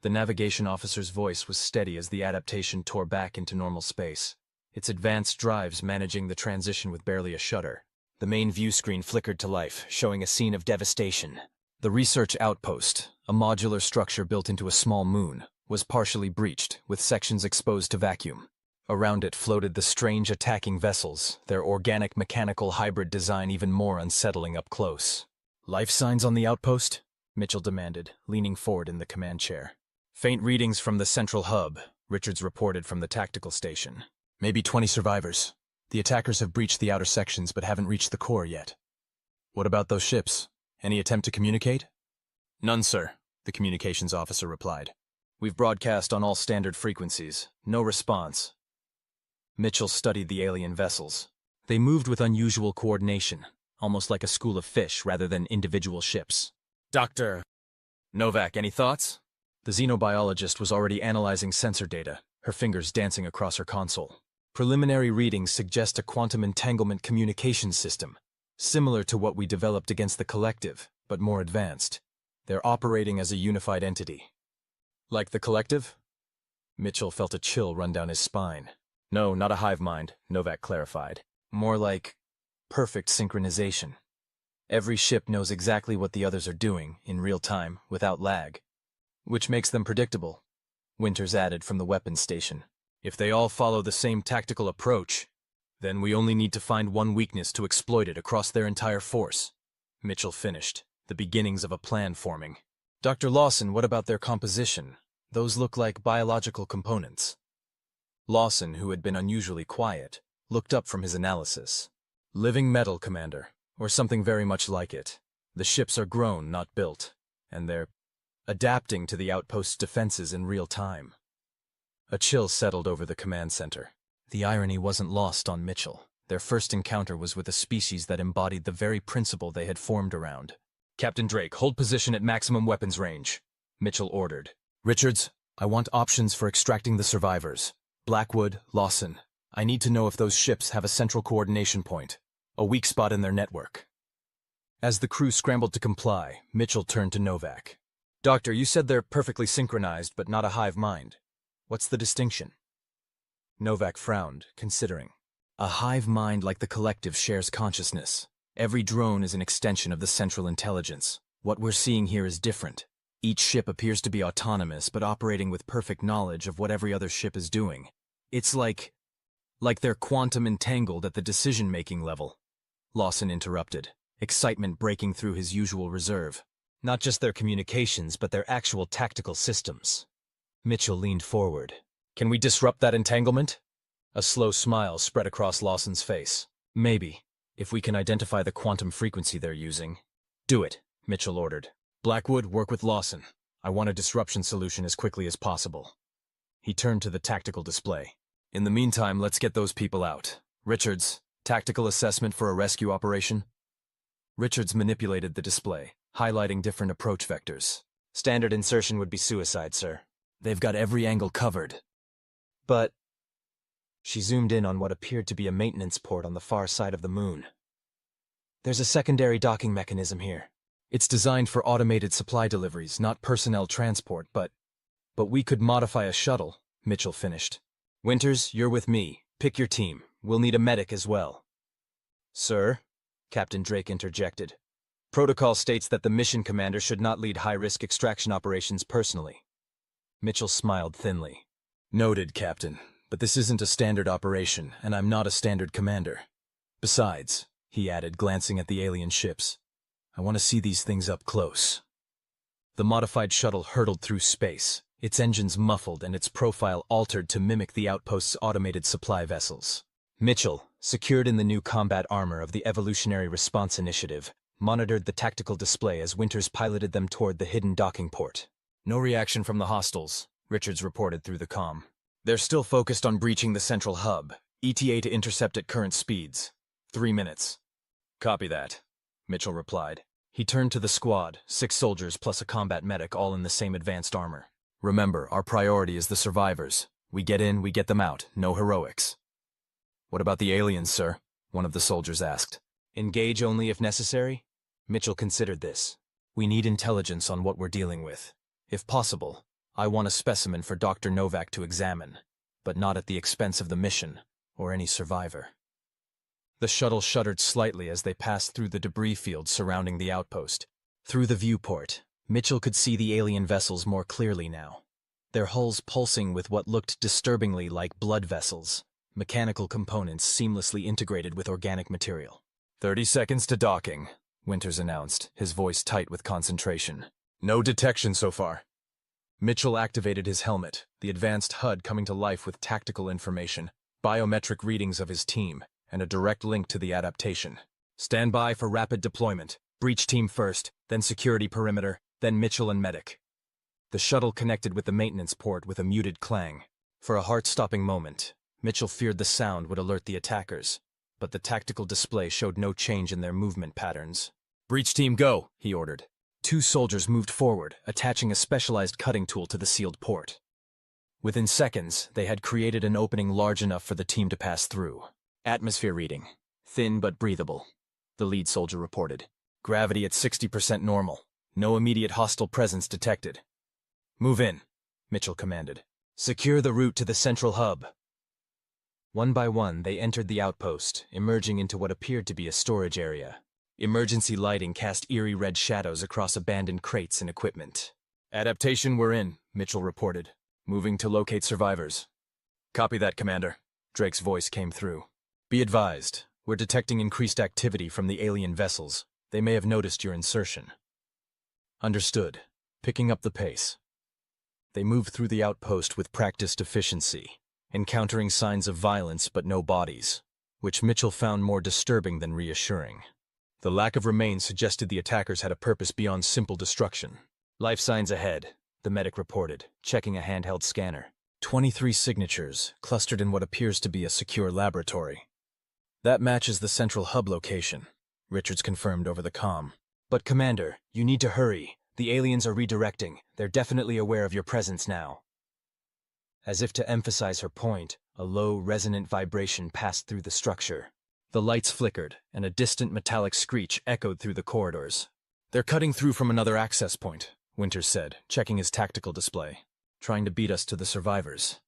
The navigation officer's voice was steady as the adaptation tore back into normal space. Its advanced drives managing the transition with barely a shudder. The main view screen flickered to life, showing a scene of devastation. The research outpost, a modular structure built into a small moon, was partially breached, with sections exposed to vacuum. Around it floated the strange attacking vessels, their organic-mechanical hybrid design even more unsettling up close. Life signs on the outpost? Mitchell demanded, leaning forward in the command chair. Faint readings from the central hub, Richards reported from the tactical station. Maybe 20 survivors. The attackers have breached the outer sections but haven't reached the core yet. What about those ships? Any attempt to communicate? None, sir, the communications officer replied. We've broadcast on all standard frequencies. No response. Mitchell studied the alien vessels. They moved with unusual coordination, almost like a school of fish rather than individual ships. Dr. Novak, any thoughts? The xenobiologist was already analyzing sensor data, her fingers dancing across her console. Preliminary readings suggest a quantum entanglement communication system, similar to what we developed against the Collective, but more advanced. They're operating as a unified entity. Like the Collective? Mitchell felt a chill run down his spine. No, not a hive mind, Novak clarified. More like perfect synchronization. Every ship knows exactly what the others are doing, in real time, without lag. Which makes them predictable, Winters added from the weapons station. If they all follow the same tactical approach, then we only need to find one weakness to exploit it across their entire force. Mitchell finished, the beginnings of a plan forming. Dr. Lawson, what about their composition? Those look like biological components. Lawson, who had been unusually quiet, looked up from his analysis. Living metal, Commander, or something very much like it. The ships are grown, not built, and they're adapting to the outpost's defenses in real time. A chill settled over the command center. The irony wasn't lost on Mitchell. Their first encounter was with a species that embodied the very principle they had formed around. Captain Drake, hold position at maximum weapons range, Mitchell ordered. Richards, I want options for extracting the survivors. Blackwood, Lawson, I need to know if those ships have a central coordination point, a weak spot in their network. As the crew scrambled to comply, Mitchell turned to Novak. Doctor, you said they're perfectly synchronized, but not a hive mind. What's the distinction? Novak frowned, considering. A hive mind like the Collective shares consciousness. Every drone is an extension of the central intelligence. What we're seeing here is different. Each ship appears to be autonomous, but operating with perfect knowledge of what every other ship is doing. It's like they're quantum entangled at the decision-making level. Lawson interrupted, excitement breaking through his usual reserve. Not just their communications, but their actual tactical systems. Mitchell leaned forward. Can we disrupt that entanglement? A slow smile spread across Lawson's face. Maybe, if we can identify the quantum frequency they're using. Do it, Mitchell ordered. Blackwood, work with Lawson. I want a disruption solution as quickly as possible. He turned to the tactical display. In the meantime, let's get those people out. Richards, tactical assessment for a rescue operation? Richards manipulated the display, highlighting different approach vectors. Standard insertion would be suicide, sir. They've got every angle covered. But... She zoomed in on what appeared to be a maintenance port on the far side of the moon. There's a secondary docking mechanism here. It's designed for automated supply deliveries, not personnel transport, but we could modify a shuttle, Mitchell finished. Winters, you're with me. Pick your team. We'll need a medic as well. Sir, Captain Drake interjected. Protocol states that the mission commander should not lead high-risk extraction operations personally. Mitchell smiled thinly. Noted, Captain, but this isn't a standard operation, and I'm not a standard commander. Besides, he added, glancing at the alien ships, I want to see these things up close. The modified shuttle hurtled through space, its engines muffled and its profile altered to mimic the Outpost's automated supply vessels. Mitchell, secured in the new combat armor of the Evolutionary Response Initiative, monitored the tactical display as Winters piloted them toward the hidden docking port. No reaction from the hostiles, Richards reported through the comm. They're still focused on breaching the central hub, ETA to intercept at current speeds. 3 minutes. Copy that, Mitchell replied. He turned to the squad, 6 soldiers plus a combat medic, all in the same advanced armor. Remember, our priority is the survivors. We get in, we get them out, no heroics. What about the aliens, sir? One of the soldiers asked. Engage only if necessary? Mitchell considered this. We need intelligence on what we're dealing with. If possible, I want a specimen for Dr. Novak to examine, but not at the expense of the mission or any survivor. The shuttle shuddered slightly as they passed through the debris field surrounding the outpost. Through the viewport, Mitchell could see the alien vessels more clearly now, their hulls pulsing with what looked disturbingly like blood vessels, mechanical components seamlessly integrated with organic material. 30 seconds to docking, Winters announced, his voice tight with concentration. No detection so far. Mitchell activated his helmet, the advanced HUD coming to life with tactical information, biometric readings of his team, and a direct link to the adaptation. Stand by for rapid deployment. Breach team first, then security perimeter, then Mitchell and medic. The shuttle connected with the maintenance port with a muted clang. For a heart-stopping moment, Mitchell feared the sound would alert the attackers, but the tactical display showed no change in their movement patterns. Breach team go, he ordered. 2 soldiers moved forward, attaching a specialized cutting tool to the sealed port. Within seconds, they had created an opening large enough for the team to pass through. Atmosphere reading. Thin but breathable, the lead soldier reported. Gravity at 60% normal. No immediate hostile presence detected. Move in, Mitchell commanded. Secure the route to the central hub. One by one, they entered the outpost, emerging into what appeared to be a storage area. Emergency lighting cast eerie red shadows across abandoned crates and equipment. Adaptation we're in, Mitchell reported. Moving to locate survivors. Copy that, Commander. Drake's voice came through. Be advised, we're detecting increased activity from the alien vessels. They may have noticed your insertion. Understood. Picking up the pace. They moved through the outpost with practiced efficiency, encountering signs of violence but no bodies, which Mitchell found more disturbing than reassuring. The lack of remains suggested the attackers had a purpose beyond simple destruction. Life signs ahead, the medic reported, checking a handheld scanner. 23 signatures, clustered in what appears to be a secure laboratory. That matches the central hub location, Richards confirmed over the comm. But Commander, you need to hurry. The aliens are redirecting. They're definitely aware of your presence now. As if to emphasize her point, a low, resonant vibration passed through the structure. The lights flickered, and a distant metallic screech echoed through the corridors. They're cutting through from another access point, Winters said, checking his tactical display. Trying to beat us to the survivors.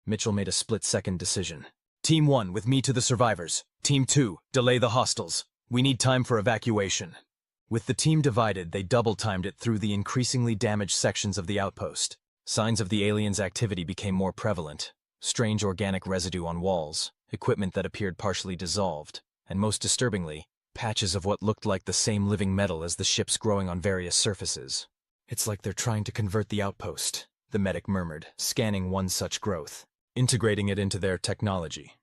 Mitchell made a split-second decision. Team 1, with me to the survivors. Team 2, delay the hostiles. We need time for evacuation. With the team divided, they double-timed it through the increasingly damaged sections of the outpost. Signs of the aliens' activity became more prevalent. Strange organic residue on walls, equipment that appeared partially dissolved, and most disturbingly, patches of what looked like the same living metal as the ships growing on various surfaces. It's like they're trying to convert the outpost, the medic murmured, scanning one such growth, integrating it into their technology.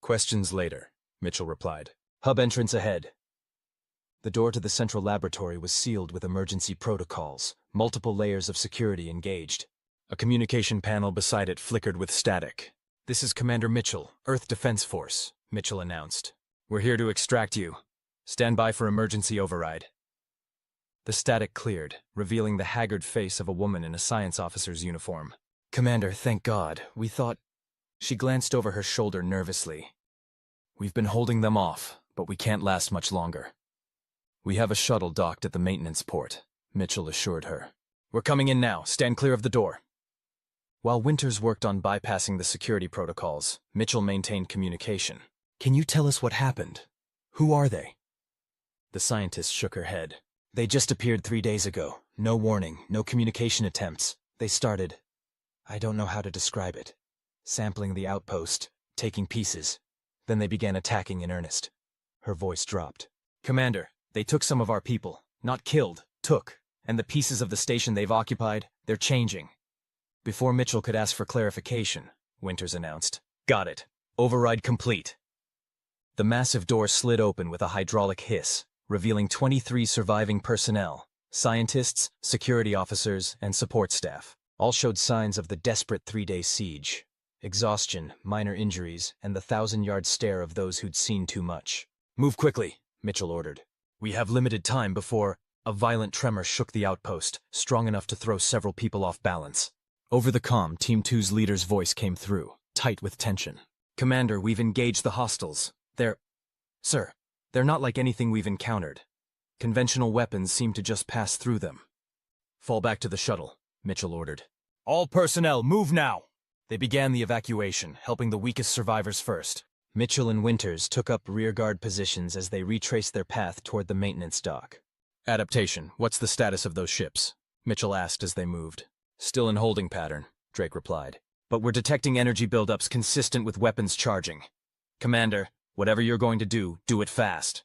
Questions later, Mitchell replied. Hub entrance ahead. The door to the central laboratory was sealed with emergency protocols, multiple layers of security engaged. A communication panel beside it flickered with static. This is Commander Mitchell, Earth Defense Force, Mitchell announced. We're here to extract you. Stand by for emergency override. The static cleared, revealing the haggard face of a woman in a science officer's uniform. Commander, thank God. We thought... She glanced over her shoulder nervously. We've been holding them off, but we can't last much longer. We have a shuttle docked at the maintenance port, Mitchell assured her. We're coming in now. Stand clear of the door. While Winters worked on bypassing the security protocols, Mitchell maintained communication. Can you tell us what happened? Who are they? The scientist shook her head. They just appeared 3 days ago. No warning, no communication attempts. They started... I don't know how to describe it. Sampling the outpost, taking pieces. Then they began attacking in earnest. Her voice dropped. Commander, they took some of our people. Not killed, took. And the pieces of the station they've occupied, they're changing. Before Mitchell could ask for clarification, Winters announced. Got it. Override complete. The massive door slid open with a hydraulic hiss, revealing 23 surviving personnel, scientists, security officers, and support staff. All showed signs of the desperate 3-day siege. Exhaustion, minor injuries, and the 1,000-yard stare of those who'd seen too much. Move quickly, Mitchell ordered. We have limited time before... A violent tremor shook the outpost, strong enough to throw several people off balance. Over the comm, Team 2's leader's voice came through, tight with tension. Commander, we've engaged the hostiles. Sir, they're not like anything we've encountered. Conventional weapons seem to just pass through them. Fall back to the shuttle, Mitchell ordered. All personnel, move now! They began the evacuation, helping the weakest survivors first. Mitchell and Winters took up rearguard positions as they retraced their path toward the maintenance dock. Adaptation, what's the status of those ships? Mitchell asked as they moved. Still in holding pattern, Drake replied. But we're detecting energy buildups consistent with weapons charging. Commander, whatever you're going to do, do it fast.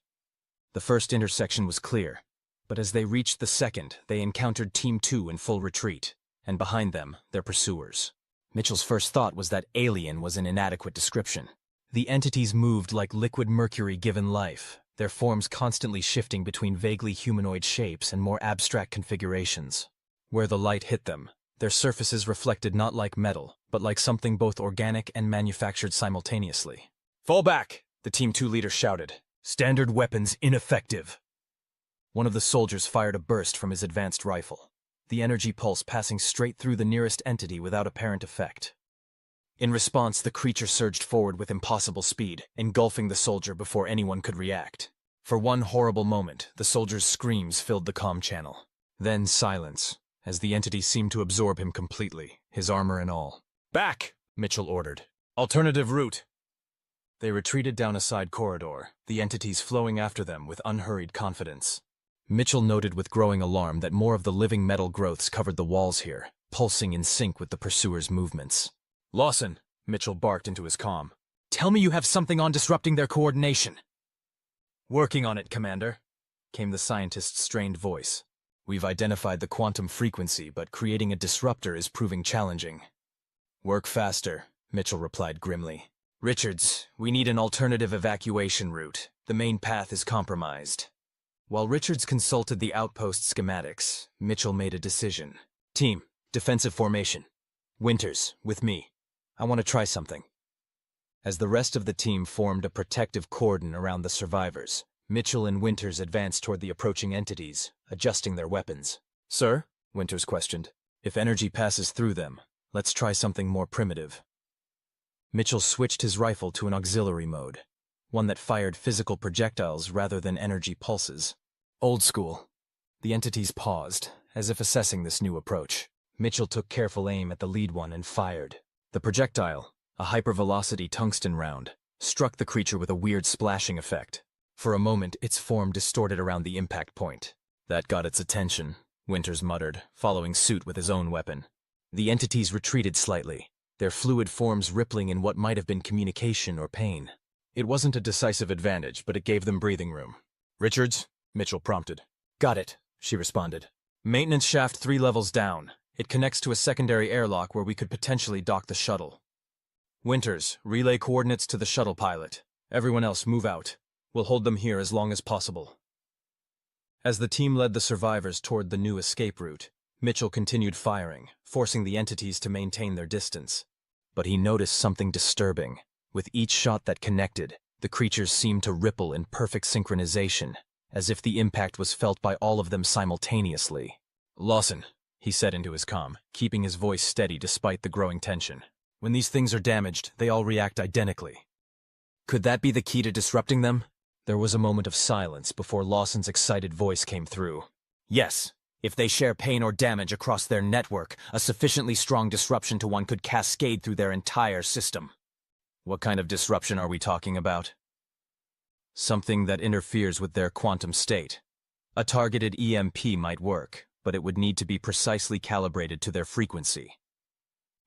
The first intersection was clear, but as they reached the second, they encountered Team 2 in full retreat, and behind them, their pursuers. Mitchell's first thought was that alien was an inadequate description. The entities moved like liquid mercury given life, their forms constantly shifting between vaguely humanoid shapes and more abstract configurations. Where the light hit them, their surfaces reflected not like metal, but like something both organic and manufactured simultaneously. Fall back, the Team 2 leader shouted. Standard weapons ineffective. One of the soldiers fired a burst from his advanced rifle, the energy pulse passing straight through the nearest entity without apparent effect. In response, the creature surged forward with impossible speed, engulfing the soldier before anyone could react. For one horrible moment, the soldier's screams filled the comm channel. Then silence, as the entity seemed to absorb him completely, his armor and all. Back, Mitchell ordered. Alternative route. They retreated down a side corridor, the entities flowing after them with unhurried confidence. Mitchell noted with growing alarm that more of the living metal growths covered the walls here, pulsing in sync with the pursuers' movements. Lawson, Mitchell barked into his comm. Tell me you have something on disrupting their coordination. Working on it, Commander, came the scientist's strained voice. We've identified the quantum frequency, but creating a disruptor is proving challenging. Work faster, Mitchell replied grimly. Richards, we need an alternative evacuation route. The main path is compromised. While Richards consulted the outpost schematics, Mitchell made a decision. Team, defensive formation. Winters, with me. I want to try something. As the rest of the team formed a protective cordon around the survivors, Mitchell and Winters advanced toward the approaching entities, adjusting their weapons. Sir? Winters questioned. If energy passes through them, let's try something more primitive. Mitchell switched his rifle to an auxiliary mode, one that fired physical projectiles rather than energy pulses. Old school. The entities paused, as if assessing this new approach. Mitchell took careful aim at the lead one and fired. The projectile, a hypervelocity tungsten round, struck the creature with a weird splashing effect. For a moment, its form distorted around the impact point. That got its attention, Winters muttered, following suit with his own weapon. The entities retreated slightly, their fluid forms rippling in what might have been communication or pain. It wasn't a decisive advantage, but it gave them breathing room. Richards? Mitchell prompted. Got it, she responded. Maintenance shaft 3 levels down. It connects to a secondary airlock where we could potentially dock the shuttle. Winters, relay coordinates to the shuttle pilot. Everyone else, move out. We'll hold them here as long as possible. As the team led the survivors toward the new escape route, Mitchell continued firing, forcing the entities to maintain their distance. But he noticed something disturbing. With each shot that connected, the creatures seemed to ripple in perfect synchronization, as if the impact was felt by all of them simultaneously. "Lawson," he said into his comm, keeping his voice steady despite the growing tension. "When these things are damaged, they all react identically. Could that be the key to disrupting them?" There was a moment of silence before Lawson's excited voice came through. "Yes. If they share pain or damage across their network, a sufficiently strong disruption to one could cascade through their entire system." "What kind of disruption are we talking about?" "Something that interferes with their quantum state. A targeted EMP might work, but it would need to be precisely calibrated to their frequency."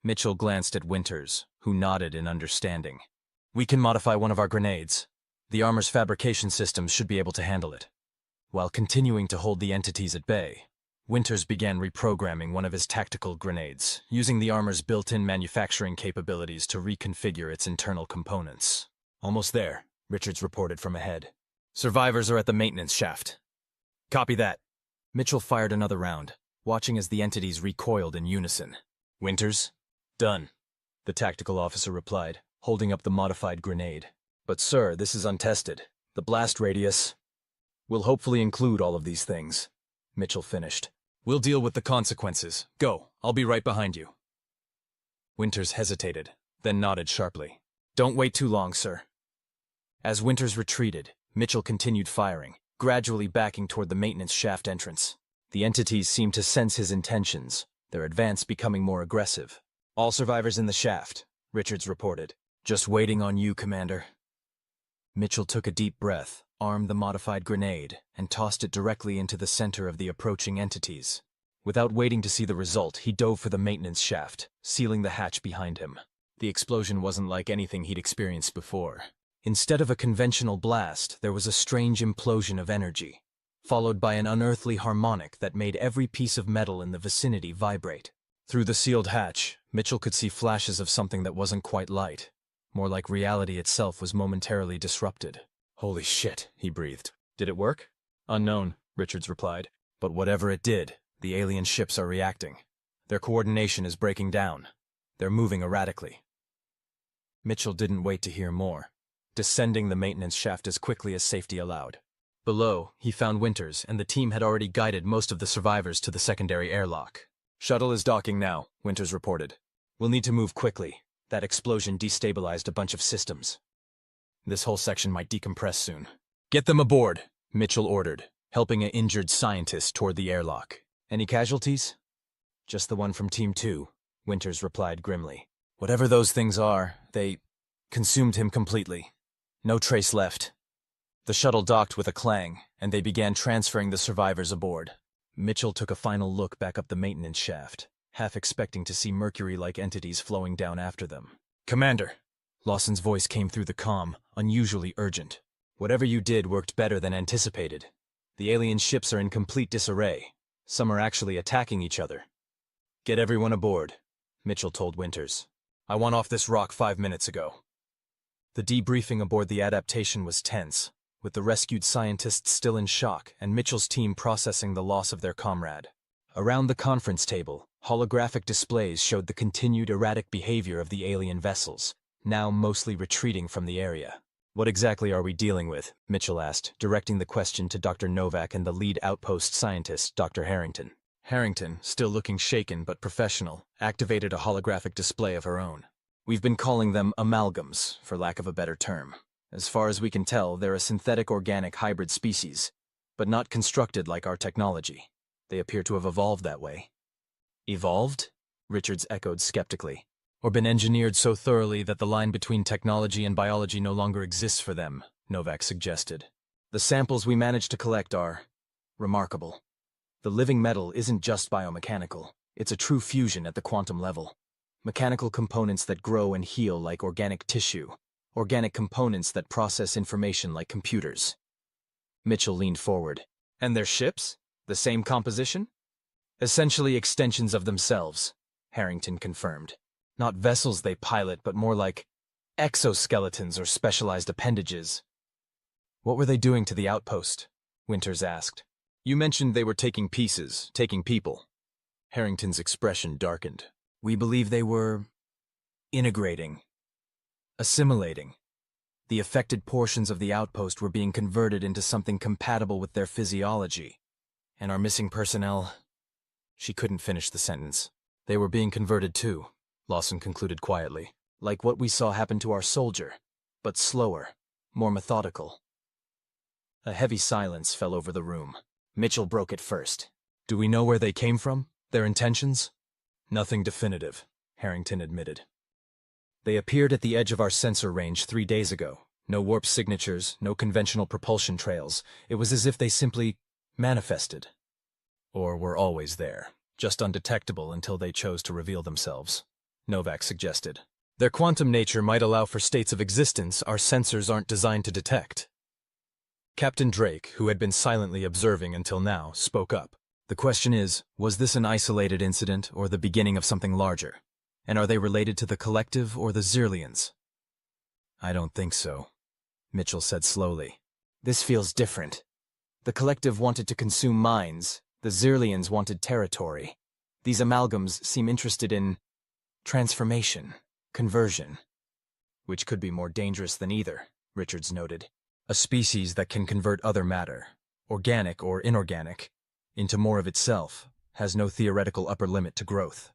Mitchell glanced at Winters, who nodded in understanding. "We can modify one of our grenades. The armor's fabrication systems should be able to handle it." While continuing to hold the entities at bay, Winters began reprogramming one of his tactical grenades, using the armor's built-in manufacturing capabilities to reconfigure its internal components. "Almost there," Richards reported from ahead. "Survivors are at the maintenance shaft." "Copy that." Mitchell fired another round, watching as the entities recoiled in unison. "Winters?" "Done," the tactical officer replied, holding up the modified grenade. "But sir, this is untested. The blast radius—" "Will hopefully include all of these things," Mitchell finished. "We'll deal with the consequences. Go, I'll be right behind you." Winters hesitated, then nodded sharply. "Don't wait too long, sir." As Winters retreated, Mitchell continued firing, gradually backing toward the maintenance shaft entrance. The entities seemed to sense his intentions, their advance becoming more aggressive. "All survivors in the shaft," Richards reported. "Just waiting on you, Commander." Mitchell took a deep breath, armed the modified grenade, and tossed it directly into the center of the approaching entities. Without waiting to see the result, he dove for the maintenance shaft, sealing the hatch behind him. The explosion wasn't like anything he'd experienced before. Instead of a conventional blast, there was a strange implosion of energy, followed by an unearthly harmonic that made every piece of metal in the vicinity vibrate. Through the sealed hatch, Mitchell could see flashes of something that wasn't quite light. More like reality itself was momentarily disrupted. "Holy shit," he breathed. "Did it work?" "Unknown," Richards replied. "But whatever it did, the alien ships are reacting. Their coordination is breaking down. They're moving erratically." Mitchell didn't wait to hear more, descending the maintenance shaft as quickly as safety allowed. Below, he found Winters, and the team had already guided most of the survivors to the secondary airlock. "Shuttle is docking now," Winters reported. "We'll need to move quickly. That explosion destabilized a bunch of systems. This whole section might decompress soon." "Get them aboard," Mitchell ordered, helping an injured scientist toward the airlock. "Any casualties?" "Just the one from Team 2, Winters replied grimly. "Whatever those things are, they consumed him completely. No trace left." The shuttle docked with a clang, and they began transferring the survivors aboard. Mitchell took a final look back up the maintenance shaft, half expecting to see mercury-like entities flowing down after them. "Commander!" Lawson's voice came through the comm, unusually urgent. "Whatever you did worked better than anticipated. The alien ships are in complete disarray. Some are actually attacking each other." "Get everyone aboard," Mitchell told Winters. "I went off this rock 5 minutes ago." The debriefing aboard the adaptation was tense, with the rescued scientists still in shock and Mitchell's team processing the loss of their comrade. Around the conference table, holographic displays showed the continued erratic behavior of the alien vessels, now mostly retreating from the area. "What exactly are we dealing with?" Mitchell asked, directing the question to Dr. Novak and the lead outpost scientist, Dr. Harrington. Harrington, still looking shaken but professional, activated a holographic display of her own. "We've been calling them amalgams, for lack of a better term. As far as we can tell, they're a synthetic organic hybrid species, but not constructed like our technology. They appear to have evolved that way." "Evolved?" Richards echoed skeptically. "Or been engineered so thoroughly that the line between technology and biology no longer exists for them," Novak suggested. "The samples we managed to collect are remarkable. The living metal isn't just biomechanical, it's a true fusion at the quantum level. Mechanical components that grow and heal like organic tissue, organic components that process information like computers." Mitchell leaned forward. "And their ships? The same composition?" Essentially extensions of themselves, Harrington confirmed. Not vessels they pilot, but more like exoskeletons or specialized appendages. What were they doing to the outpost? Winters asked. You mentioned they were taking pieces, taking people. Harrington's expression darkened. We believe they were integrating, assimilating. The affected portions of the outpost were being converted into something compatible with their physiology. And our missing personnel... She couldn't finish the sentence. They were being converted too, Lawson concluded quietly. Like what we saw happen to our soldier, but slower, more methodical. A heavy silence fell over the room. Mitchell broke it first. Do we know where they came from? Their intentions? Nothing definitive, Harrington admitted. They appeared at the edge of our sensor range 3 days ago. No warp signatures, no conventional propulsion trails. It was as if they simply manifested. Or were always there, just undetectable until they chose to reveal themselves, Novak suggested. Their quantum nature might allow for states of existence our sensors aren't designed to detect. Captain Drake, who had been silently observing until now, spoke up. The question is, was this an isolated incident or the beginning of something larger? And are they related to the collective or the Zirlians? I don't think so, Mitchell said slowly. This feels different. The collective wanted to consume minds. The Zirlians wanted territory. These amalgams seem interested in transformation, conversion. Which could be more dangerous than either, Richards noted. A species that can convert other matter, organic or inorganic, into more of itself, has no theoretical upper limit to growth.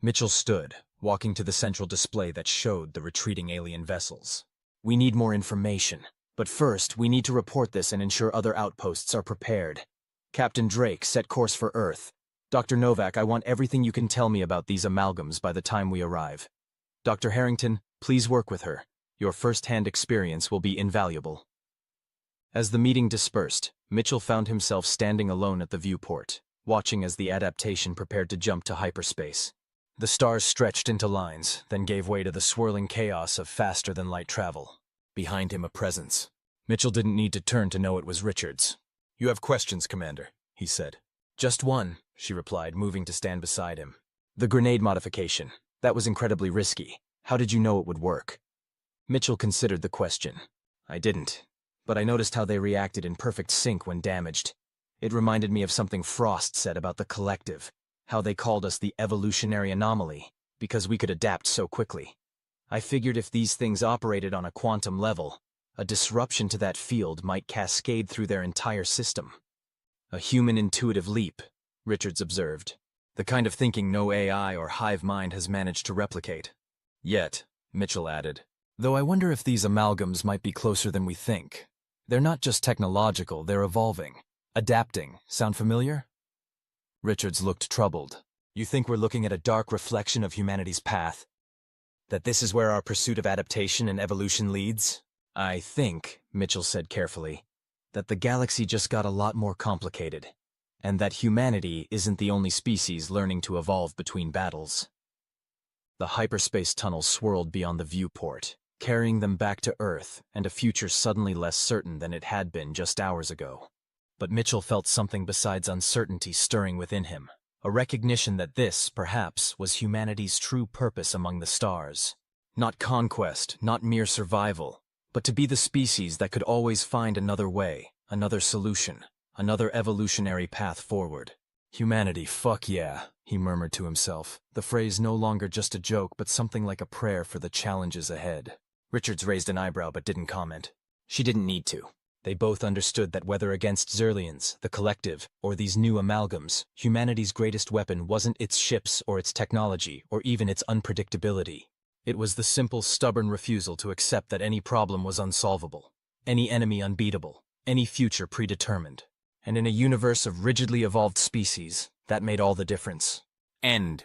Mitchell stood, walking to the central display that showed the retreating alien vessels. We need more information, but first we need to report this and ensure other outposts are prepared. Captain Drake, set course for Earth. Dr. Novak, I want everything you can tell me about these amalgams by the time we arrive. Dr. Harrington, please work with her. Your first-hand experience will be invaluable. As the meeting dispersed, Mitchell found himself standing alone at the viewport, watching as the adaptation prepared to jump to hyperspace. The stars stretched into lines, then gave way to the swirling chaos of faster-than-light travel. Behind him, a presence. Mitchell didn't need to turn to know it was Richards. You have questions, Commander, he said. Just one, she replied, moving to stand beside him. The grenade modification. That was incredibly risky. How did you know it would work? Mitchell considered the question. I didn't, but I noticed how they reacted in perfect sync when damaged. It reminded me of something Frost said about the collective, how they called us the evolutionary anomaly, because we could adapt so quickly. I figured if these things operated on a quantum level, a disruption to that field might cascade through their entire system. A human intuitive leap, Richards observed. The kind of thinking no AI or hive mind has managed to replicate. Yet, Mitchell added, though I wonder if these amalgams might be closer than we think. They're not just technological, they're evolving. Adapting. Sound familiar? Richards looked troubled. You think we're looking at a dark reflection of humanity's path? That this is where our pursuit of adaptation and evolution leads? I think, Mitchell said carefully, that the galaxy just got a lot more complicated, and that humanity isn't the only species learning to evolve between battles. The hyperspace tunnel swirled beyond the viewport, carrying them back to Earth and a future suddenly less certain than it had been just hours ago. But Mitchell felt something besides uncertainty stirring within him, a recognition that this, perhaps, was humanity's true purpose among the stars. Not conquest, not mere survival, but to be the species that could always find another way, another solution, another evolutionary path forward. Humanity, fuck yeah, he murmured to himself, the phrase no longer just a joke but something like a prayer for the challenges ahead. Richards raised an eyebrow but didn't comment. She didn't need to. They both understood that whether against Zirlians, the collective, or these new amalgams, humanity's greatest weapon wasn't its ships or its technology or even its unpredictability. It was the simple, stubborn refusal to accept that any problem was unsolvable, any enemy unbeatable, any future predetermined. And in a universe of rigidly evolved species, that made all the difference. End